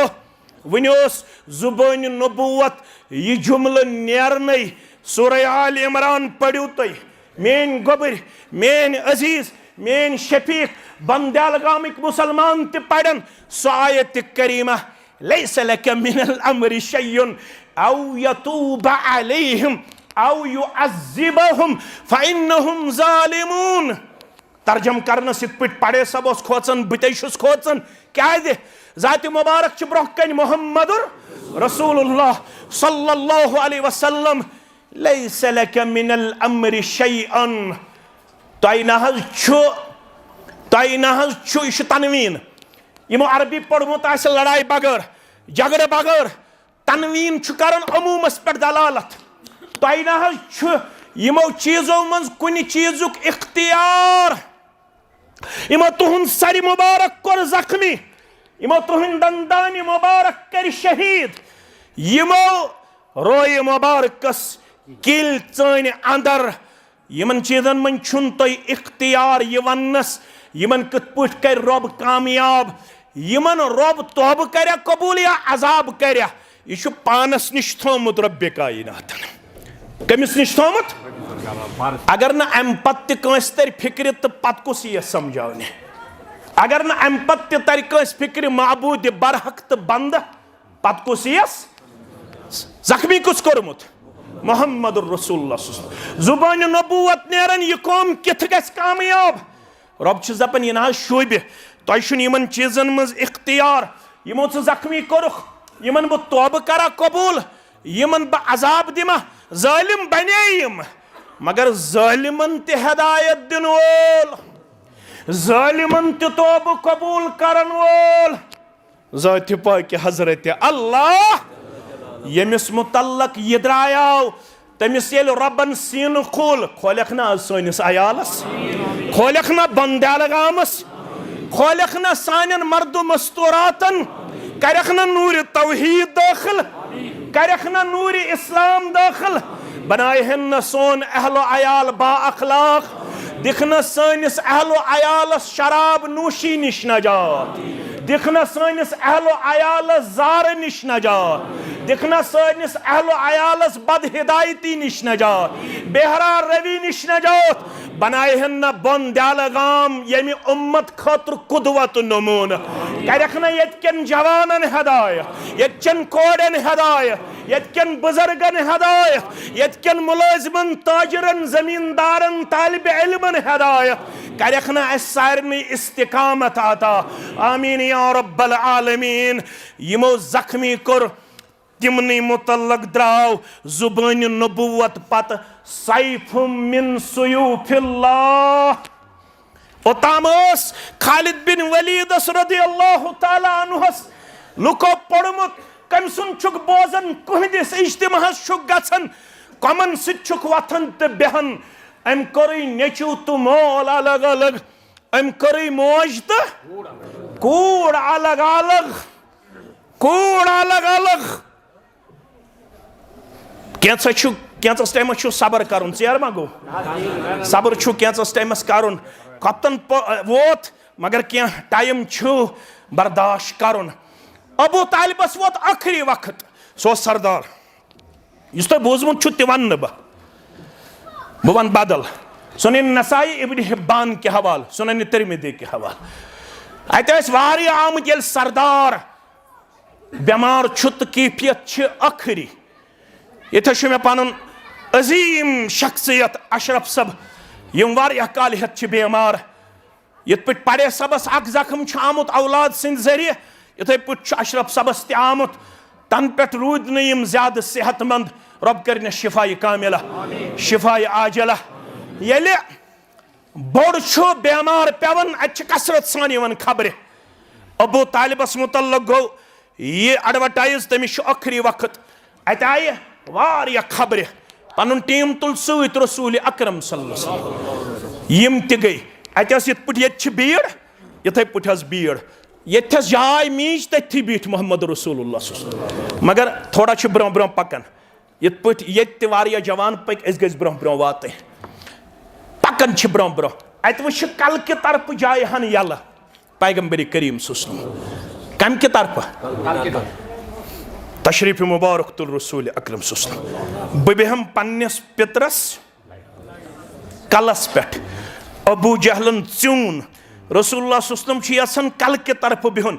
[SPEAKER 1] वनियोस जुबान नबुवत ये जुमल नेरने सूरह आल इमरान पढ़ियो तुम मेन गोबर मेन अजीज मेन शफीक बंदयाल गामिक मुसलमान ते पढ़न सो आयत करीमा लैस लक मिनल अम्रि शय्युन औ यतूब अलैहिम औ युअज़्ज़िबहुम फइन्नहुम ज़ालिमून तर्जम करने सित पे पढ़े सब खोचन बतुस खोचन क्या जात मुबारक च ब्रोह कन मुहम्मदुर रसूलुल्लाह सल्लल्लाहु अलैहि वसल्लम लैस लक मिनल अम्रि शयअन तय तनवीन यमो अरबी पढ़मुत लड़ाई बगैर झगड़े बगैर तनवीन करन अमूमस पे दलालत तय यमो चीजों मज कुन चीजुक इख्तियार यमो तुहुंद सर मुबारक कोर जख्मी यमो तुहुंद दंदान मुबारक कर शहीद यमो रोय मुबारकस किल चन अंदर यमन चीजन मन छुन तुह इख्तियार यह वनस यमन कत पट कर रब कामयाब यमन रब तौब कर कबूल या अजाब कर यह पानस निश थोमुत रब्बे कायनात कमिस निश थोमुत अगर न अम पत्त कंस तर फिक्र तो पत कुस ये समझाने अगर न अम पत्त तर कंस फिक्र माबूद बरहक तो बंद पत कुस यस जख्मी कुस कोरमुत मोहम्मद रसूलुल्लाह जुबान नबूवत नेरन यह कौम किथ गस कामयाब रब दपान यह ना शोब तुम चीजन मज इख्तियार यमो जख्मी कोरुख यमन बह तौब करा कबूल यमन बह अजाब दिमा जालिम बने यम मगर जालिमन ते हिदायत दिन वोल जालिमन ते तौब कबूल करन वोल ज़ात पाक हजरत अल्लाह यमिस मुतल्लक यह द्रायाव तमिस येल रबन सीन खोलक ना सनिस अयालस खोलक ना बंदालगामस खोलक ना सान मर्द मस्तूरातन करख ना नूर तौहीद दाखिल करख ना नूर इस्लाम दाखिल बनाहन न सोन अहलो अयाल बा अखलाक दिखना सनिस अहलो अयालस शराब नूशी निश नजात दिखना सनिस अहलो अयालस जार निश नजात दिखना सनिस अहलो अयालस बद हिदायती निश नजात बेहरा रवि निश नजात बनाहन न बन दालगाम यमि उम्मत खतर कुदवत नमून करखना यत्कन जवानन हिदायत यत्कन कोडन हिदायत यत्कन बुजुर्गन हिदायत यत्कन मुलाजिमन ताजरन जमींदारन तालिब इल्मन हिदायत करखना सारनी इस्तिकामत आता आमीन या रब्बल आलमीन यमो जख्मी कर तिमनी मुतल्लक द्राव जुबान नबुवत पत सैफ मिन सुयूफिल्लाह ओतामस खालिद बिन वलीद रदियल्लाहु ताला अन्हुस लुको पड़मुत कम सुन छुक बोजन कुहदिस इज्तिमाहस छुक गछन कमन सित छुक वथन ते बेहन अम करी नेचू तो मोल अलग अलग अम करी मोज तो कूड़ अलग अलग कूड़ अलग अलग कैंस टाइम सबर कर चेर मा गो सबर कैंस टाइमस कर कप्तन वोत मगर क्या टाइम बर्दाश्त कर अबू तालिबस वोत आखिरी वक्त सो सरदार इस तुम बोजमुत तह वन बह वन बदल सुनन नसाई इब्न हिब्बान के हवाल सुनन तिरमिज़ी के हवाल अत आमत ये सरदार बेमार तो कैफियत आखिरी ये मे पन अजीम शख्सियत अशरफ सब यम वारिया काल हेत बेमार यथ पे पड़े सबस अख जख्म आमुत औलाद सिंद जरिए इथे पे अशरफ सबस त आमुत तन पे रूद नम ज्यादा सेहतमंद रब कर शिफाई कामिला शिफाई आजला ये बोड़ बेमार पेवन अत कसरत सान खबर अबू तालिबस मुतल्लक गो ये एडवर्टाइज तमिस आखिरी वक्त अत आये वारिया खबर पन टीम तुल सत रसूल अकरम सल्लल्लाहु अलैहि वसल्लम यम त गई अत ये भीड़ इथे पे भीड़ ये जाय मीज तथी बीठ मोहम्मद रसूलुल्लाह मगर थोड़ा ब्रो ब्रो पकन ये वारिया जवान पक गज ब्रो ब्रो वात पकन ब्रो ब्रो अत वह कल के तरफ जाय हन यल पैगम्बर करीम सल्लल्लाहु कम के तरफ तशरीफ मुबारक तुल रसूल अकरम सल्लल्लाहु बह बेहम पन्नस पितरस कलस पे अबू जहलन चून रसूलुल्लाह सल्लल्लाहु यसन कल के तरफ बिहुन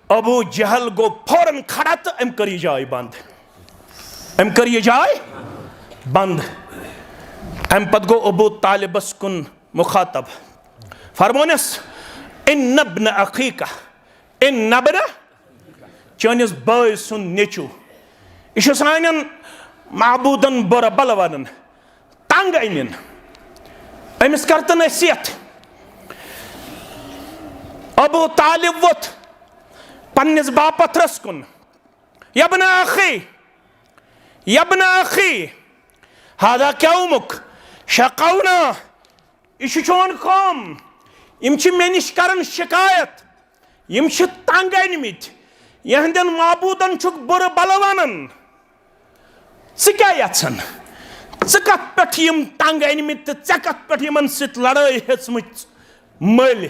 [SPEAKER 1] अबू जहल गो फौरन खड़ा तो अम कर जाय बंद अम कर जाय बंद अम पत गो अबू तालिबस कुन मुखातब फरमोनस इन नब्न अखीका इन नब्न चनिस बाय सुन नेचू यह सान महबूदन बुर बल वन तंग अमिन अमिस कर तो नसीहत अबू तालिब वोत पन्निस बापथरस कुन यब्न अखी हादा क्या उमुक शकौना यह चोन कौम यम मे निश करन शिकायत यम तंग अनमित यहंदन महबूदन बुर बल वन क्या यन कत पे तंग अनमित ऐ कत पे सत लड़ाई हेचम मल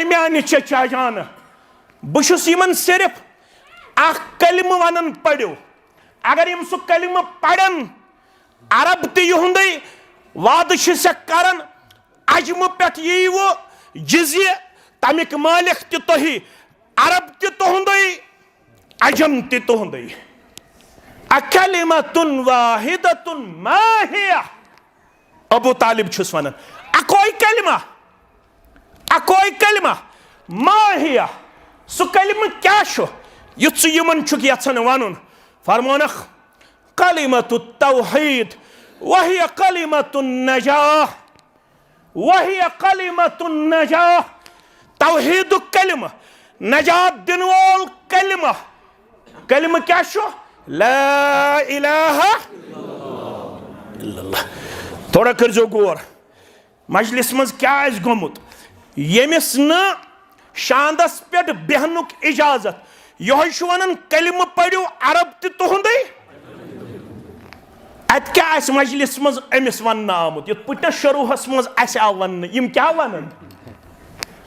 [SPEAKER 1] म्यान चचा जान बहुत सिर्फ अख कलम वन पढ़ो अगर यम सह कलम पढ़न अरब तुंदे वाद कर अजम पे वो जिज़्य तमिक मालिक तुही अरब तुंदे अजम तुंदे अकलिमतुन वाहिदतुन मा हिया अबू तालिब छुस वनान अकोई कलिमा मा हिया सु कलिमा क्या छो युत्सु यमन छुक यछन वनुन फरमानख कलिमतु तौहीद वहिय कलिमतुन नजाह वहिय कलिमतुन नजाह तौहीद कलिमा नजात दिन वोल कलिमा क्या छो ला इलाहा इल्लल्लाह। थोड़ा करजो गौर मजलिस मज क्या गोमुत यमिस न शांदस पे बेहनुक इजाजत यह वन कलिम पढ़ो अरब तुंदे अत क्या मजलिस मज अमिस वन आमुत युत पुट शरूहस मज आ वन यम क्या वनन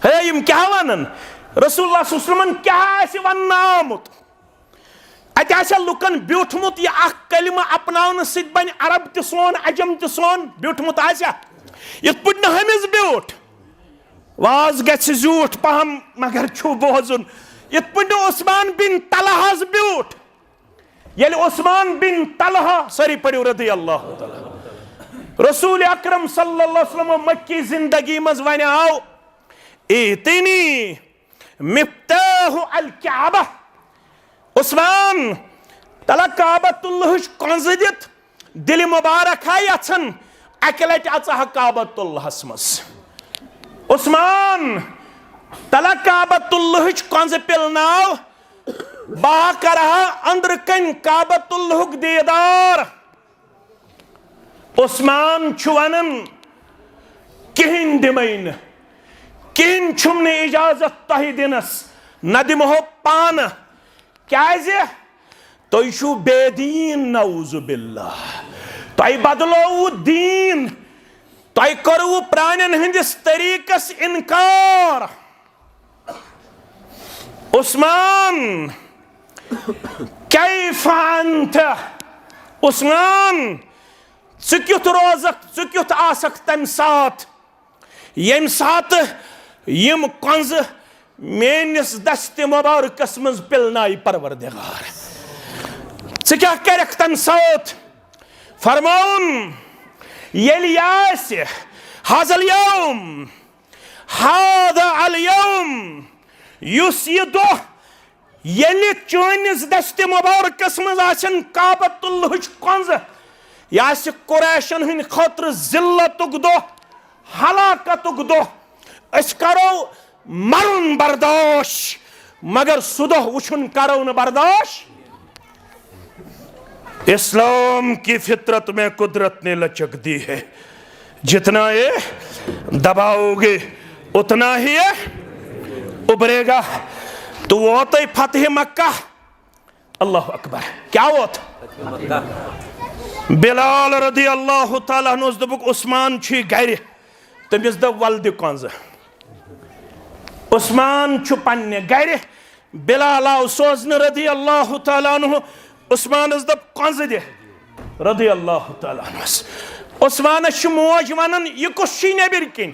[SPEAKER 1] है यम क्या वनन रसूलुल्लाह सल्लल्लाहु अलैहि वसल्लम क्या वन आमुत अत लुकन ब्यूठमुत यह कलिमा अपनावन सत बन अरब त सोन अजम त सोन ब्यूठमुत युत पुट हमिस ब्यूठ वाज गछ झूठ पहम मगर छु बोजुन युत पुट उस्मान बिन तलहास ब्यूठ ये उस्मान बिन तलहा सरी पढ़ो रदी अल्लाह तआला रसूल अकरम सल्लल्लाहु अलैहि वसल्लम मक्की जिंदगी मज वन आओ इतनी मिफ्ताहु अल काबा उस्मान तला काबतुल्लाह कंज दित दिल मुबारक है यछन अकलट अचा काबतुल्लाह मस उस्मान तला काबतुल्लाह कंज पिलनाव बा करहा अंदर कन काबतुल्लाह दीदार उस्मान वनन कहिन दिमैन कहिन छुम ने इजाजत तह दिनस न दिमहो पान क्या तुह बेदीन नऊज़ु बिल्लाह तुह बदलो दीन तुह करू प्राणन हंदिस तरीकस इनकार उस्मान कैफ अंत उस्मान ुत रोजक ुत आसक तम सात यम सात यम कंज मेनिस दस्त मुबारकस मज पिलनाई परवरदिगार क्या करक तम सात फरमाउन यलि आसि हाज़ल यौम हादा अल यौम युस ये दोह यलि चोनिस दस्त मुबारकस मज आसन काबतुल्लाह कंज यह आसि कुरैशन हंद खतर जिल्लतुक दोह हलाकतुक दोह अस करो मरुन बर्दाश्त मगर सुदह वुछुन करो न बर्दाश्त। इस्लाम की फितरत में कुदरत ने लचक दी है जितना ये दबाओगे उतना ही ये उभरेगा। तो वो तो फतेह मक्का अल्लाह अकबर क्या वोत बिलाल रदी अल्लाह ताला अन्हु दोपुक उस्मान छि गर तमिस द वल दि कंज उस्मान छु पन्ने गर बिलाल आव सोजन रदी अल्लाह ताला अन्हु उस्मान दप कंज दे रदी अल्लाह ताला अन्हु उस्मान छु मोज वनन ये कुछ नेबर किन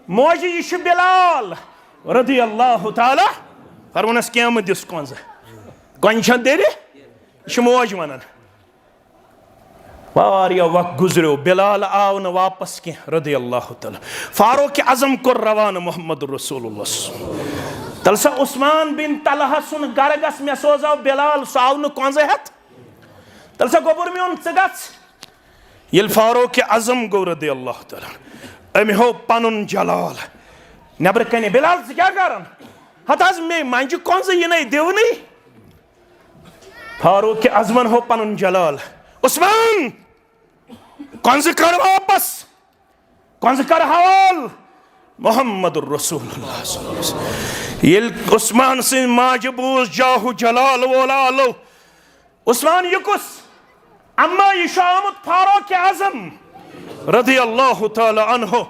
[SPEAKER 1] मोज ये बिलाल रदी अल्लाह ताला फरमानस क्या दिस कंज कंज दे मोज वनन वारिया वक्त गुजरो बिलाल आव न वापस कह रदी अल्लाह ताला फारूक आजम को रवान मोहम्मद रसूलुल्लाह तल सा उस्मान बिन तलहा सुन गरगस मे सोजाव बिलाल सह आव न कंज हेत तल सा गोबर मे गच ये फारूक आजम गो रदी अल्लाह ताला अमि हो पनुन जलाल नबर कने बिलाल क्या करन हत मे मंज कंज ये नहीं देव नहीं फारूक आजमन हो पनुन जलाल उस्मान कंज कर वापस कंज कर हवाल मोहम्मद रसूलुल्लाह ये उस्मान से माजबूस जाहु जलाल वोलालो उस्मान युकुस अम्मा यशामत फारूक आजम रदी अल्लाह ताला अन्हो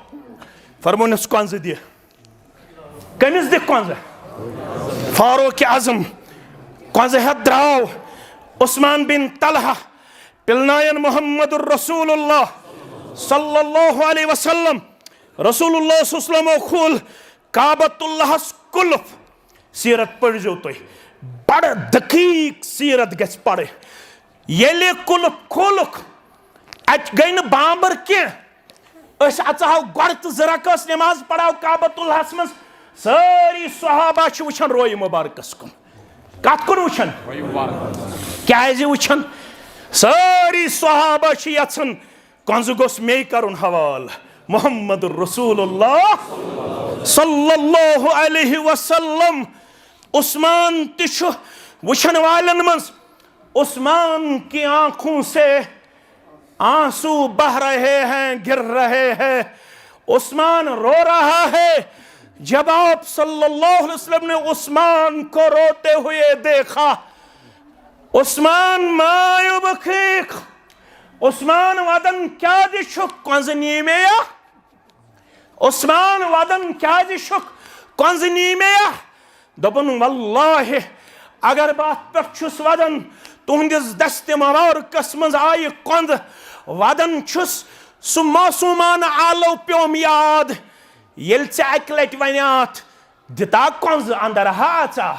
[SPEAKER 1] फरमानस कंज दे कमिस दे कंज फारूक आजम कंज है द्राव उस्मान बिन तलहा पिलनायन मोहम्मदुर रसूलुल्लाह सल्लल्लाहु अलैहि वसल्लम रसूलुल्लाह सल्लल्लाहु खोल काबतुल्लाह कुल्फ सीरत पढ़ो तुम बड़ दकीक सीरत गस पढ़ ये कुल्फ खोलुक अत गई न बाबर कह अचाव गो तो जरकस नमाज पढ़ाव काबतुल्लाहस मज सारी सहाबा वुचान रोय मुबारकस कुन कत कुन वुचान क्या वुचान सारी सहाबा यन कंज गोस मे करुन हवाल मोहम्मदुर रसूलुल्लाह सल्लल्लाहु अलैहि वसल्लम उस्मान तिश वुचन वालन मज उस्मान की आंखों से आंसू बह रहे हैं गिर रहे हैं उस्मान रो रहा है जब आप सल्लल्लाहु अलैहि वसल्लम ने उस्मान को रोते हुए देखा उस्मान मायुबखीक उस्मान वदन क्या दिशुक कंजनी में या उस्मान वदन क्या दिशुक कंजनी में या दबन वल्लाहि अगर बात पर छुस वदन तुहंदिस दस्ते मुबारकस मज आय कंद वदन छुस सु मासूमान आलो प्योम याद येल से अक लट वनात दिता कंज अंदर हाचा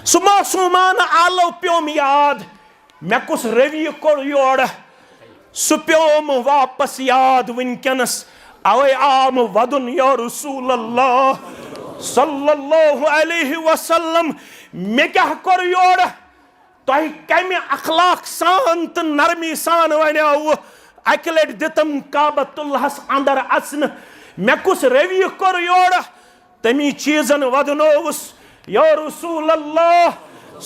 [SPEAKER 1] सु मासूमान आलो प्योम याद मे कुस रवि कोर योड़ सु प्योम वापस याद वनकनस अवे आम वदन या रसूल अल्लाह सल्लल्लाहु अलैहि वसल्लम मे क्या कोर योड़ तुह कम अखलाक सान तो नरमी सान वनो अक लट दितम काबतुल्लाहस अंदर अचन मे कुस रवि कोर योड़ तमी चीजन वदनोवस या रसूल अल्लाह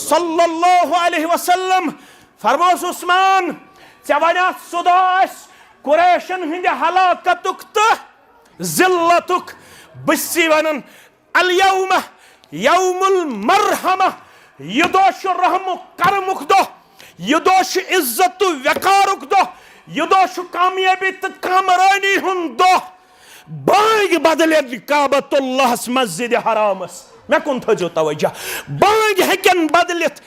[SPEAKER 1] सल्लल्लाहु अलैहि वसल्लम फरमोस उस्मान चे वना सुदास कुरैशन हिंद हलाकतुक तो जिल्लतुक बसी वनन अल यौम यौमुल मरहमा यह दोश रहम करमुक दो यह दोश इज्जत वकारुक दो यह दोश कामयाबी तो कामरानी हुन दो बांग बदले काबतुल्लाह मस्जिद हरामस मे कुन थो तवज्जो बांग हेकन बदलित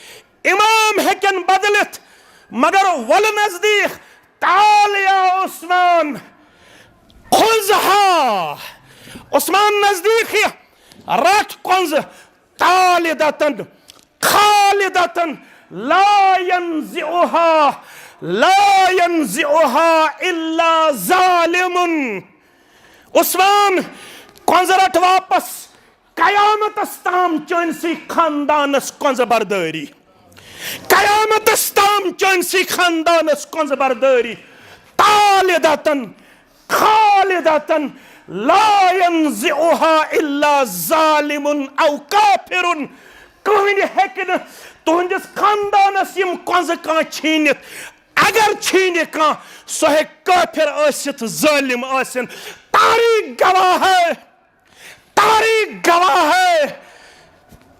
[SPEAKER 1] इमाम हेकन बदलित मगर वल नजदीक ताल या उस्मान खुजहा उस्मान नजदीक रट कुंज तालिदतन खालिदतन ला यंज़िउहा इल्ला ज़ालिमुन उस्मान कुंज रट वापस कयामत ताम चनसी खानदानस कुंज बरदारी कयामत ताम चनसी खानदानस कुंज बरदारी तालिदतन खालिदतन ला यंज़िउहा इल्ला ज़ालिमुन औ काफिरुन कहन हेकन तुहंदिस खानदानस यम कुंज का छीनित अगर छीन का सो हे काफिर आसित जालिम आसिन तारीख गवाह है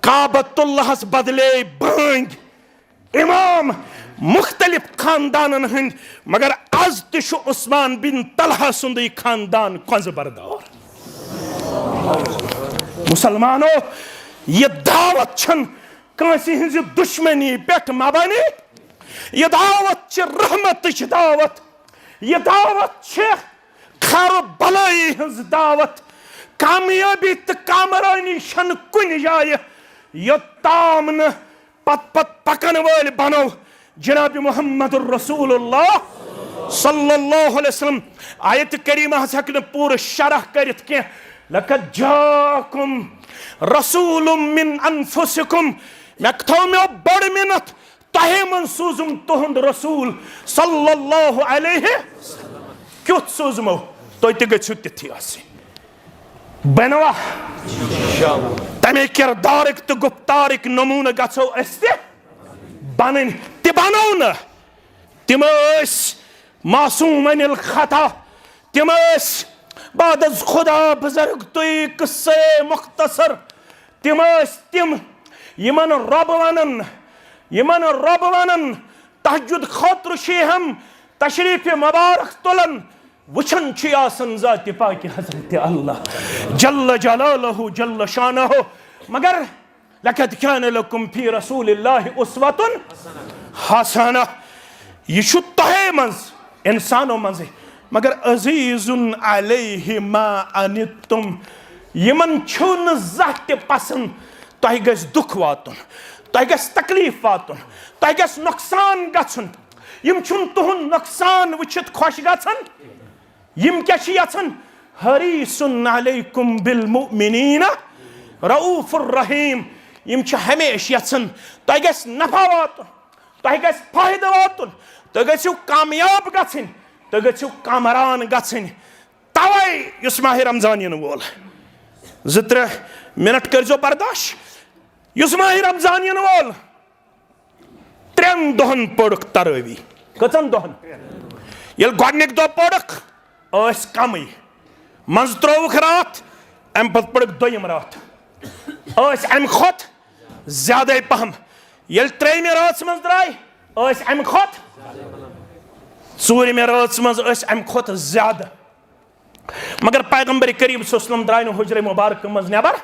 [SPEAKER 1] काबतुल्लाहस बदले बांग इमाम मुख्तलिफ खानदानन हंद मगर आज तिशु उस्मान बिन तलहा सुंदी खानदान कुंज बरदार मुसलमानो ये दावत छन कांसी हिंज दुश्मनी पेट मबनी ये दावत छ रहमत छ दावत ये दावत छ खैर भलाई हिंज दावत कामयाबी तो कामरानी छन कुन जाय योत्ताम न पत पत पकन वाल बनो जनाब मोहम्मद रसूलुल्लाह सल्लल्लाहु अलैहि वसल्लम आयत करीमा हक पूरा शरह करित के लकद जाकुम रसूलुम मिन अनफुसिकुम मे थो मे बड़ मिनत तहे मन सूजुम तुहंद रसूल सल्लल्लाहु अलैहि क्युत सूजमो तो गो तिथि बनवा तमे किरदारिक तो गुप्तारिक नमून गो बन बनो न तिम मासूम अनिल खता तिम बाद खुदा बुजुर्ग तुई किस्से मुख्तसर तिम यमन रब वनन तहज्जुद खौत्र हम तशरीफ मुबारक तुलन वुचन जात पाक हजरत अल्लाह जल्ल जलालहु जल्ल शानहु मगर लक़द कान लकुम फी रसूलिल्लाहि उस्वतुन हसना ये तोहे मज इंसानों मजे मगर अजीजुन अलैहि मा अनितुम यमन छुन ज़ात पसंद तोह गस दुख वातुन तोह गस तकलीफ वातुन तोह गस नुकसान गछुन यम छुन तुहुन नुकसान वचित खुश गछन यम क्या छी यछन हरीसुन अलैकुम बिल मुमिनीना रऊफुर रहीम यम छ हमेशा यछन तोह गस नफा वातुन तोह गस फायदा वातुन तोह गसियो कामयाब गछन तोह गसियो कामरान गछन तवै युस माह रमजान यन वोल 2-3 मिनट करजो बर्दाश्त युस माह रमजान यन वोल 3 दोहन पड़क तरावी कचन दोहन यल गोडनिक दो पड़क अस कमई मज त्रोवुख रात अम पत पड़क दोयम रात अस अम खोत ज्यादा पहम यल 3 रात मज द्राय अस अम खोत 4 रात मज अस अम खोत ज्यादा मगर पैगंबर करीम सल्लल्लाहु द्राय हुजरे मुबारक मज नेबर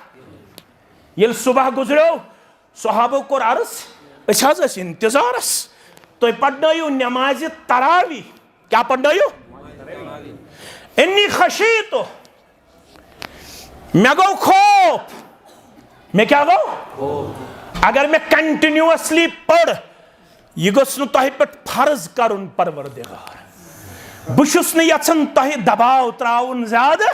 [SPEAKER 1] यल सुबह गुजरो सहाबो कोर अर्ज अस इंतजारस तो पढ़ो नमाज तरावी क्या पढ़ो इन्नी खशी तो मैं गो खौफ मैं क्या गो अगर मैं कंटिन्यूअसली पढ़ यह गोस नु तोह पे फर्ज करुन परवरदिगार बुशुस न यछन तोह दबाव त्राउन ज्यादा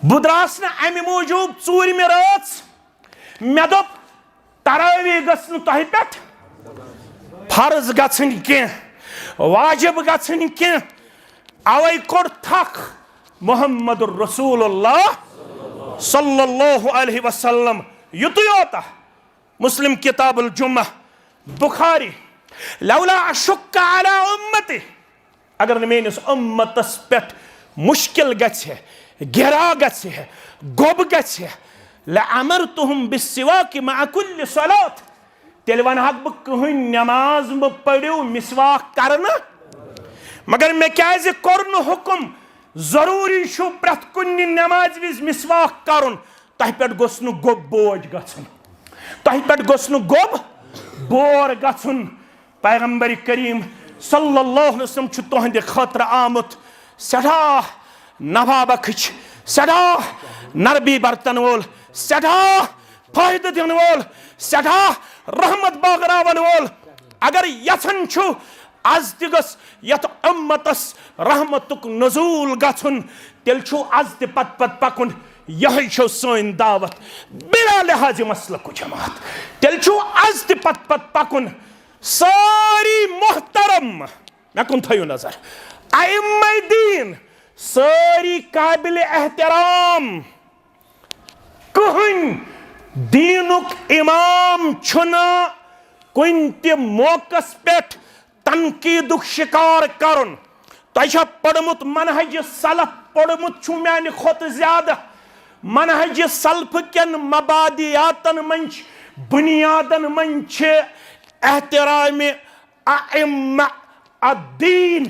[SPEAKER 1] बुद्रास न अमि मौजूब 4 रात मे दोप तरावी गस न तोह पे फर्ज गछन के वाजिब गछन के अवै कोर थक मुहम्मदुर रसूलुल्लाह सल्लल्लाहु अलैहि वसल्लम युतयोता मुस्लिम किताबुल जुम्मा बुखारी लौला अशुक्का अला उम्मती अगर मेनिस उम्मतस पे मुश्किल गछे गिरा गछे गोब गछे लअमरतुहुम बिस्सिवाक मा कुल्लि सलात तेल वनहक बह कहन नमाज म पढ़ियो मिसवाक करना मगर मैं क्या कोर हुकुम जरूरी छु प्रथ कुन नमाज विज मिसवाक करुन तह पे गोस नु गोब बोझ गछन तह पे गोस नु गोब बोर गछन पैगंबर करीम सल्लल्लाहु अलैहि वसल्लम छु तोहंदे खतर आमुत सदा नफा बख्श सदा नरबी बर्तन वोल सदा फायदा दिन वोल सदा रहमत बागरावन वोल अगर यछन छु आज तिगस यत उम्मतस रहमतुक नजूल गछुन तेल छु आज ते पत पत पकुन यही छो सोइन दावत बिना लिहाज मसलक जमात तेल छु आज ते पत पत पकुन सारी मोहतरम मैं कुन थयो नजर आइम्मा दीन सारी काबिल एहतराम कहन दीनुक इमाम छुना कुन ते मौकस पेट तनकीदुक शिकार करन तह पढ़मुत मनहज सलफ पढ़मुत छु म्यान खोत ज्यादा मनहज सलफ केन मबादियातन मंच बुनियादन मंच एहतराम अइम्मा अद्दीन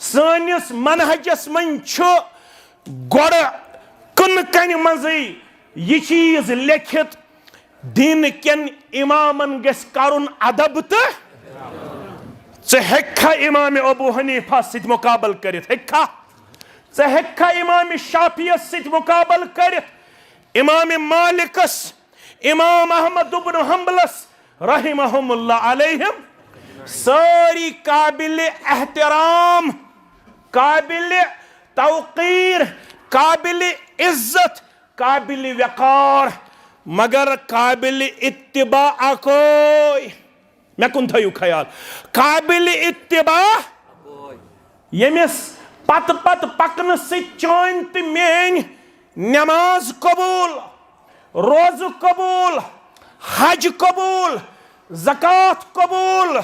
[SPEAKER 1] सानिस मनहजस मंच गोड़ कुन कन मजी यह चीज लिखित दीन केन इमामन गस करुन अदब तो हेक्खा इमाम अबू हनीफा सित मुकाबल करित हेक्खा हेक्खा इमाम शाफियस सित मुकाबल करित इमाम मालिकस इमाम अहमद इब्न हंबलस रहिमहुमुल्लाह अलैहिम सारी काबिल एहतराम काबिल तौकीर काबिल इज्जत काबिल वकार मगर काबिल इत्तिबा कोई मैं कुन थयु ख्याल काबिल इत्तिबा यमिस पत पत पकन चान तो मेन नमाज कबूल रोज कबूल हज कबूल ज़कात कबूल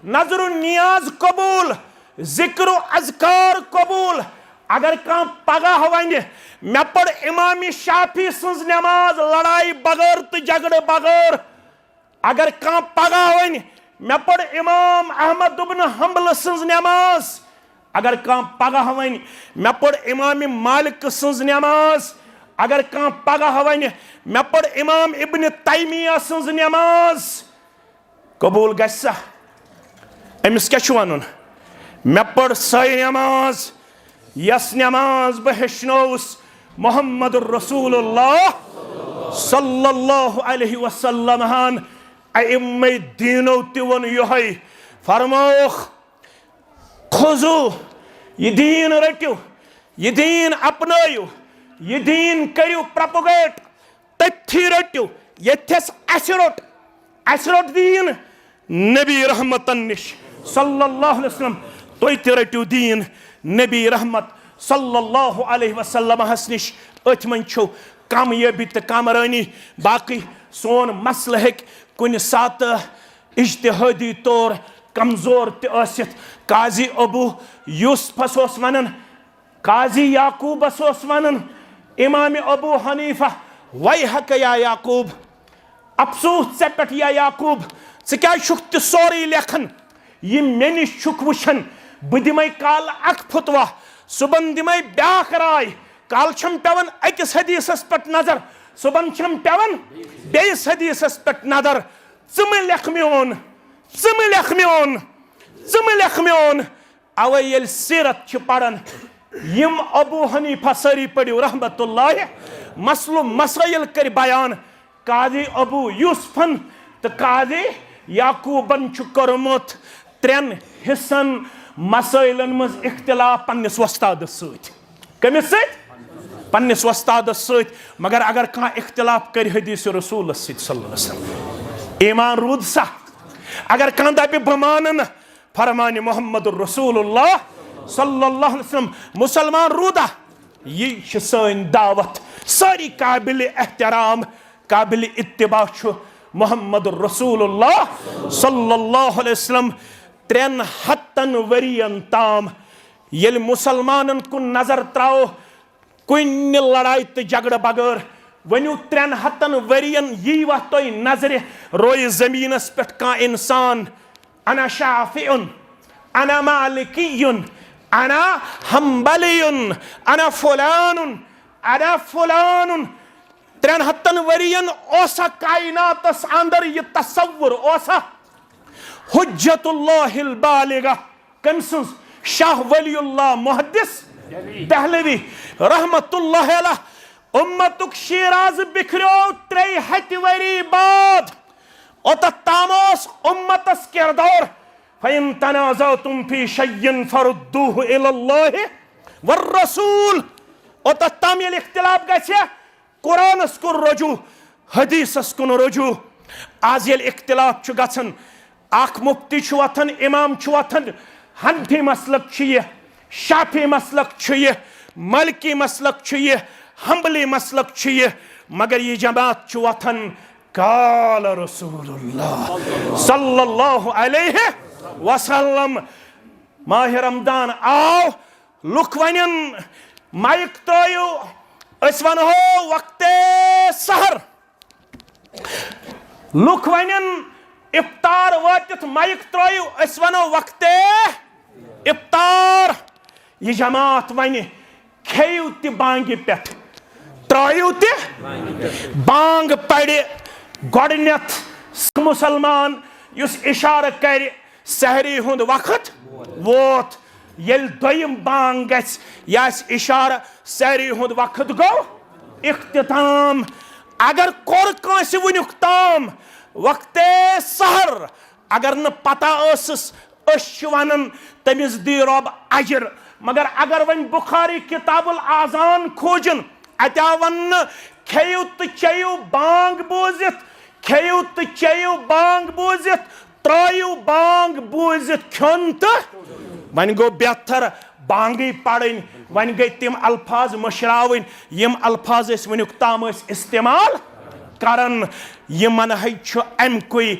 [SPEAKER 1] नजर नियाज कबूल जिक्र अज़कार कबूल अगर कह पगह वन मे पढ़ इमाम शाफी सज नमाज लड़ाई बगैर तो झगड़े बगैर अगर कह पगह वन मे पढ़ इमाम अहमद इब्न हंबल सज नमाज अगर कह पगह वन मे पढ़ इमाम मालिक सज नमाज अगर कह पगह वन मे पढ़ इमाम इब्न तैमिया सज नमाज कबूल गसा अमिस क्या वनुन मे पढ़ सही नमाज यस नमाज बह हेचनोस मोहम्मद रसूलुल्लाह सल्लल्लाहु अलैहि वसल्लम हान अइम्मे दीनो तिवन यही फरमोख खुजू ये दीन रटियो ये दीन अपनायु ये दीन करियो प्रोपगेट तथी रटियो यथस असरोट दीन नबी रहमतन निश सल्लल्लाहु अलैहि वसल्लम तुई ते रटियो दीन नबी रहमत सल्लल्लाहु अलैहि वसल्लम हस निश अथ मन छो कामयाबी तो कामरानी बाकी सोन मसल हेक कुन सात इज्तिहादी तौर कमजोर तसित काजी अबू यूसुफस ओस वनन काजी याकूबस ओस वनन इमाम अबू हनीफा वैहक या याकूब अफसोस से पे या याकूब क्या छुक सोरी लेखन ये मे निश छुक वुछन बह दिमे काल अख फुतवा सुबन दिमे ब्याख राय काल छम पेवन अकिस हदीसस पे नजर सुबन छम पेवन बेस हदीसस पे नजर ज़म लेख म्योन अवे येल सीरत छ पढ़न यम अबू हनीफा सरी पढ़ियो रहमतुल्लाह मसलो मसाइल कर बयान काजी अबू यूसुफन तो काजी याकूबन छ करमुत त्रेन हिस्सन मसाइलन मज इख्तिलाफ पन्निस वस्ताद सत कमिस सत पन्निस वस्ताद सत मगर अगर कह इख्तिलाफ कर हदीस रसूल सल्लल्लाहु अलैहि वसल्लम ईमान रूद सा अगर कह दपि बह मान फरमान मोहम्मद रसूलुल्लाह सल्लल्लाहु अलैहि वसल्लम मुसलमान रूदा ये सन दावत सारी काबिल एहतराम काबिल इत्तिबा मोहम्मद रसूलुल्लाह सल्लल्लाहु अलैहि वसल्लम 300 वरियन ताम ये मुसलमानन कुन नजर त्राओ कुन लड़ाई तो झगड़ बगैर वनु 300 वरियन यी वह तो नजर रोय जमीनस पे कह इंसान अना शाफिउन अना मालिकियुन अना हम्बलियुन अना फुलानुन 300 वरियन ओसा कायनातस अंदर ये तसव्वुर ओसा हुज्जतुल्लाहिल बालिगा कमसुस शाह वलीउल्लाह मुहद्दिस दहलवी रहमतुल्लाह अलैह उम्मतुक शिराज बिखरो 3 वरी बाद ओत तामोस उम्मतस किरदार फइन तनाज़अतुम फी शय्यिन फरुद्दूहु इलल्लाहि वर रसूल ओत ताम ये इख्तिलाफ गछे कुरानस कुन रजू हदीसस कुन रजू आज ये इख्तिलाफ छु गछन आख मुफ्ती छु वथन इमाम छु वथन हनफी मसलक छु ये शाफी मसलक छु ये मलकी मसलक छु ये हम्बली मसलक छु ये मगर ये जमात छु वथन काल रसूलुल्लाह सल्लल्लाहु अलैहि वसल्लम माह रमदान आओ लुक वनन माइक त्रो अस वनो वक्ते सहर लुक वनन इफ्तार वातित माइक त्रो अस वनो वक्ते इफ्तार ये जमात वन खेयु ति बांग पे त्रो ति बांग पड़े गोडनेथ मुसलमान युस इशारा कर सहरी हुंद वक्त वोत येल दोयम बांग गस यास इशारा सहरी हुंद वक्त गो इख्तिताम अगर कोर कांसि वुनुक ताम वक्ते सहर अगर न पता असस वनन तमिस दी रब अजर मगर अगर वन बुखारी किताबुल आजान खोजन अत्या वन खेयु तो चेयु बांग बोजित खेयु तो चेयु बांग बोजित त्रयु बांग बोजित खन तो वन गो बेहतर बांगी पढ़न वन गई तिम अल्फाज मशरावन यम अल्फाज वनुक ताम इस्तेमाल करन यमन अम कोई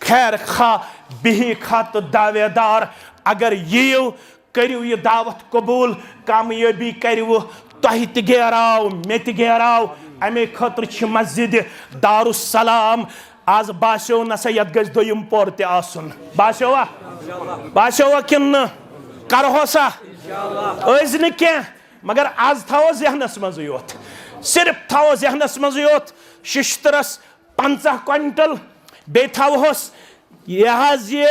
[SPEAKER 1] खैर खा बिही खा तो दावेदार अगर यीव करियो ये दावत कबूल कामयाबी करियो तह त गेराव मे त गेराव अमे खतर मस्जिद दारुस्सलाम आज बास्यो नसा यत गज दोयम पोर त आसन बास्योवा किन करहो सा अज न क्या मगर आज थो जहनस मज योत सिर्फ थो जहनस मज योत शिश्तरस 50 क्विंटल बे थोस ये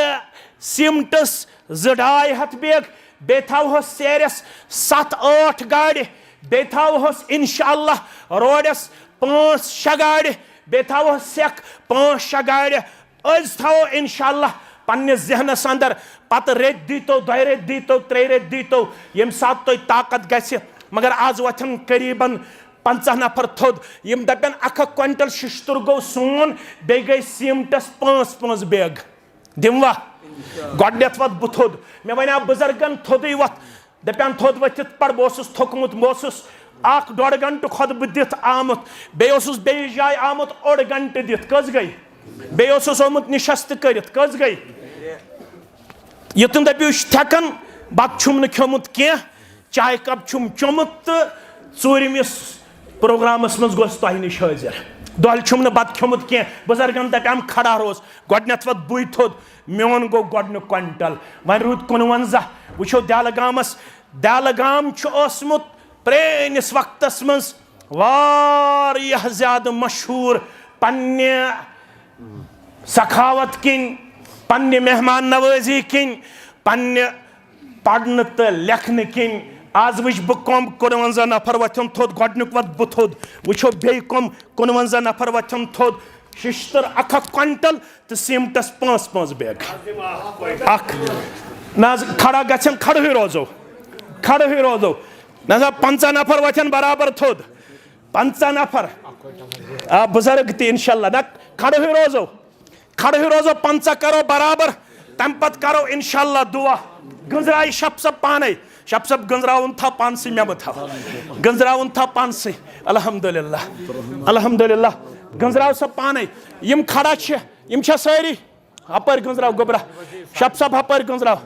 [SPEAKER 1] सीमटस 2-2.5 बैग बे थोस सेरस 7-8 गाड़ बे थोस इंशाअल्लाह रोडस 5-6 गाड़ बे थोस सेक 5-6 गाड़ अज थो इंशाअल्लाह पन्निस जहनस अंदर पत रेत दीतो 2 रेत दीतो 3 रेत दीतो यम सात तो ताकत गछि मगर आज वथन करीबन 50 नफर थोद यम दपन 1 क्विंटल शिश्तर गो सोन बे गई सीमटस 5-5 बैग दिमवा गोडनेथ वत बुथोद मे वना बुजुर्गन थोदई वत दपन थोद वथित पर बोसुस थोकमुत बोसुस 1-1.5 घंटे खुद दित आमुत बेसुस बे जाय आमुत 1 घंटे दित कस गई बेसुस ओमुत निशस्त करित कस गई युतन दपियो थकन बत छुम न खमुत के चाय कप छुम चमुत तो 4मिस प्रोग्रामस मज गोस तह निश हाजिर दल छुम न बत खमुत के बुजुर्गन दपम खड़ा रोज गोडनेथ वत बुई थोद मोन गो गोडनु क्विंटल वन रूद 51 वो दालगाम ओसमुत प्रेनिस वक्तस मज वारियाह ज्यादा मशहूर पन्ने सखावत किन पन्ने मेहमान नवाजी किन पन्ने पढ़न तो लेखन किन आज वुच बह कम 51 नफर वथन थोद गोडनुक वत बह थोद वो बे कम 51 नफर वथन थोद शिश्तर 1 क्विंटल तो सीमटस 5-5 बैग ना खड़ा गन खड़ ही रोजो ना 50 नफर वथन बराबर थोद 50 नफर बुजुर्ग ती इंशाअल्लाह ना खड़ ही रोजो 50 करो बराबर तम पत करो इंशाअल्लाह दुआ गंजराई शप पाने शप गंजराउन था पानसी मे था गंजराउन था पानसी अल्हम्दुलिल्लाह गंजराव सब पाने यम खड़ा यम सारी हपर गंजराव गोबरा शप हपर गंजराव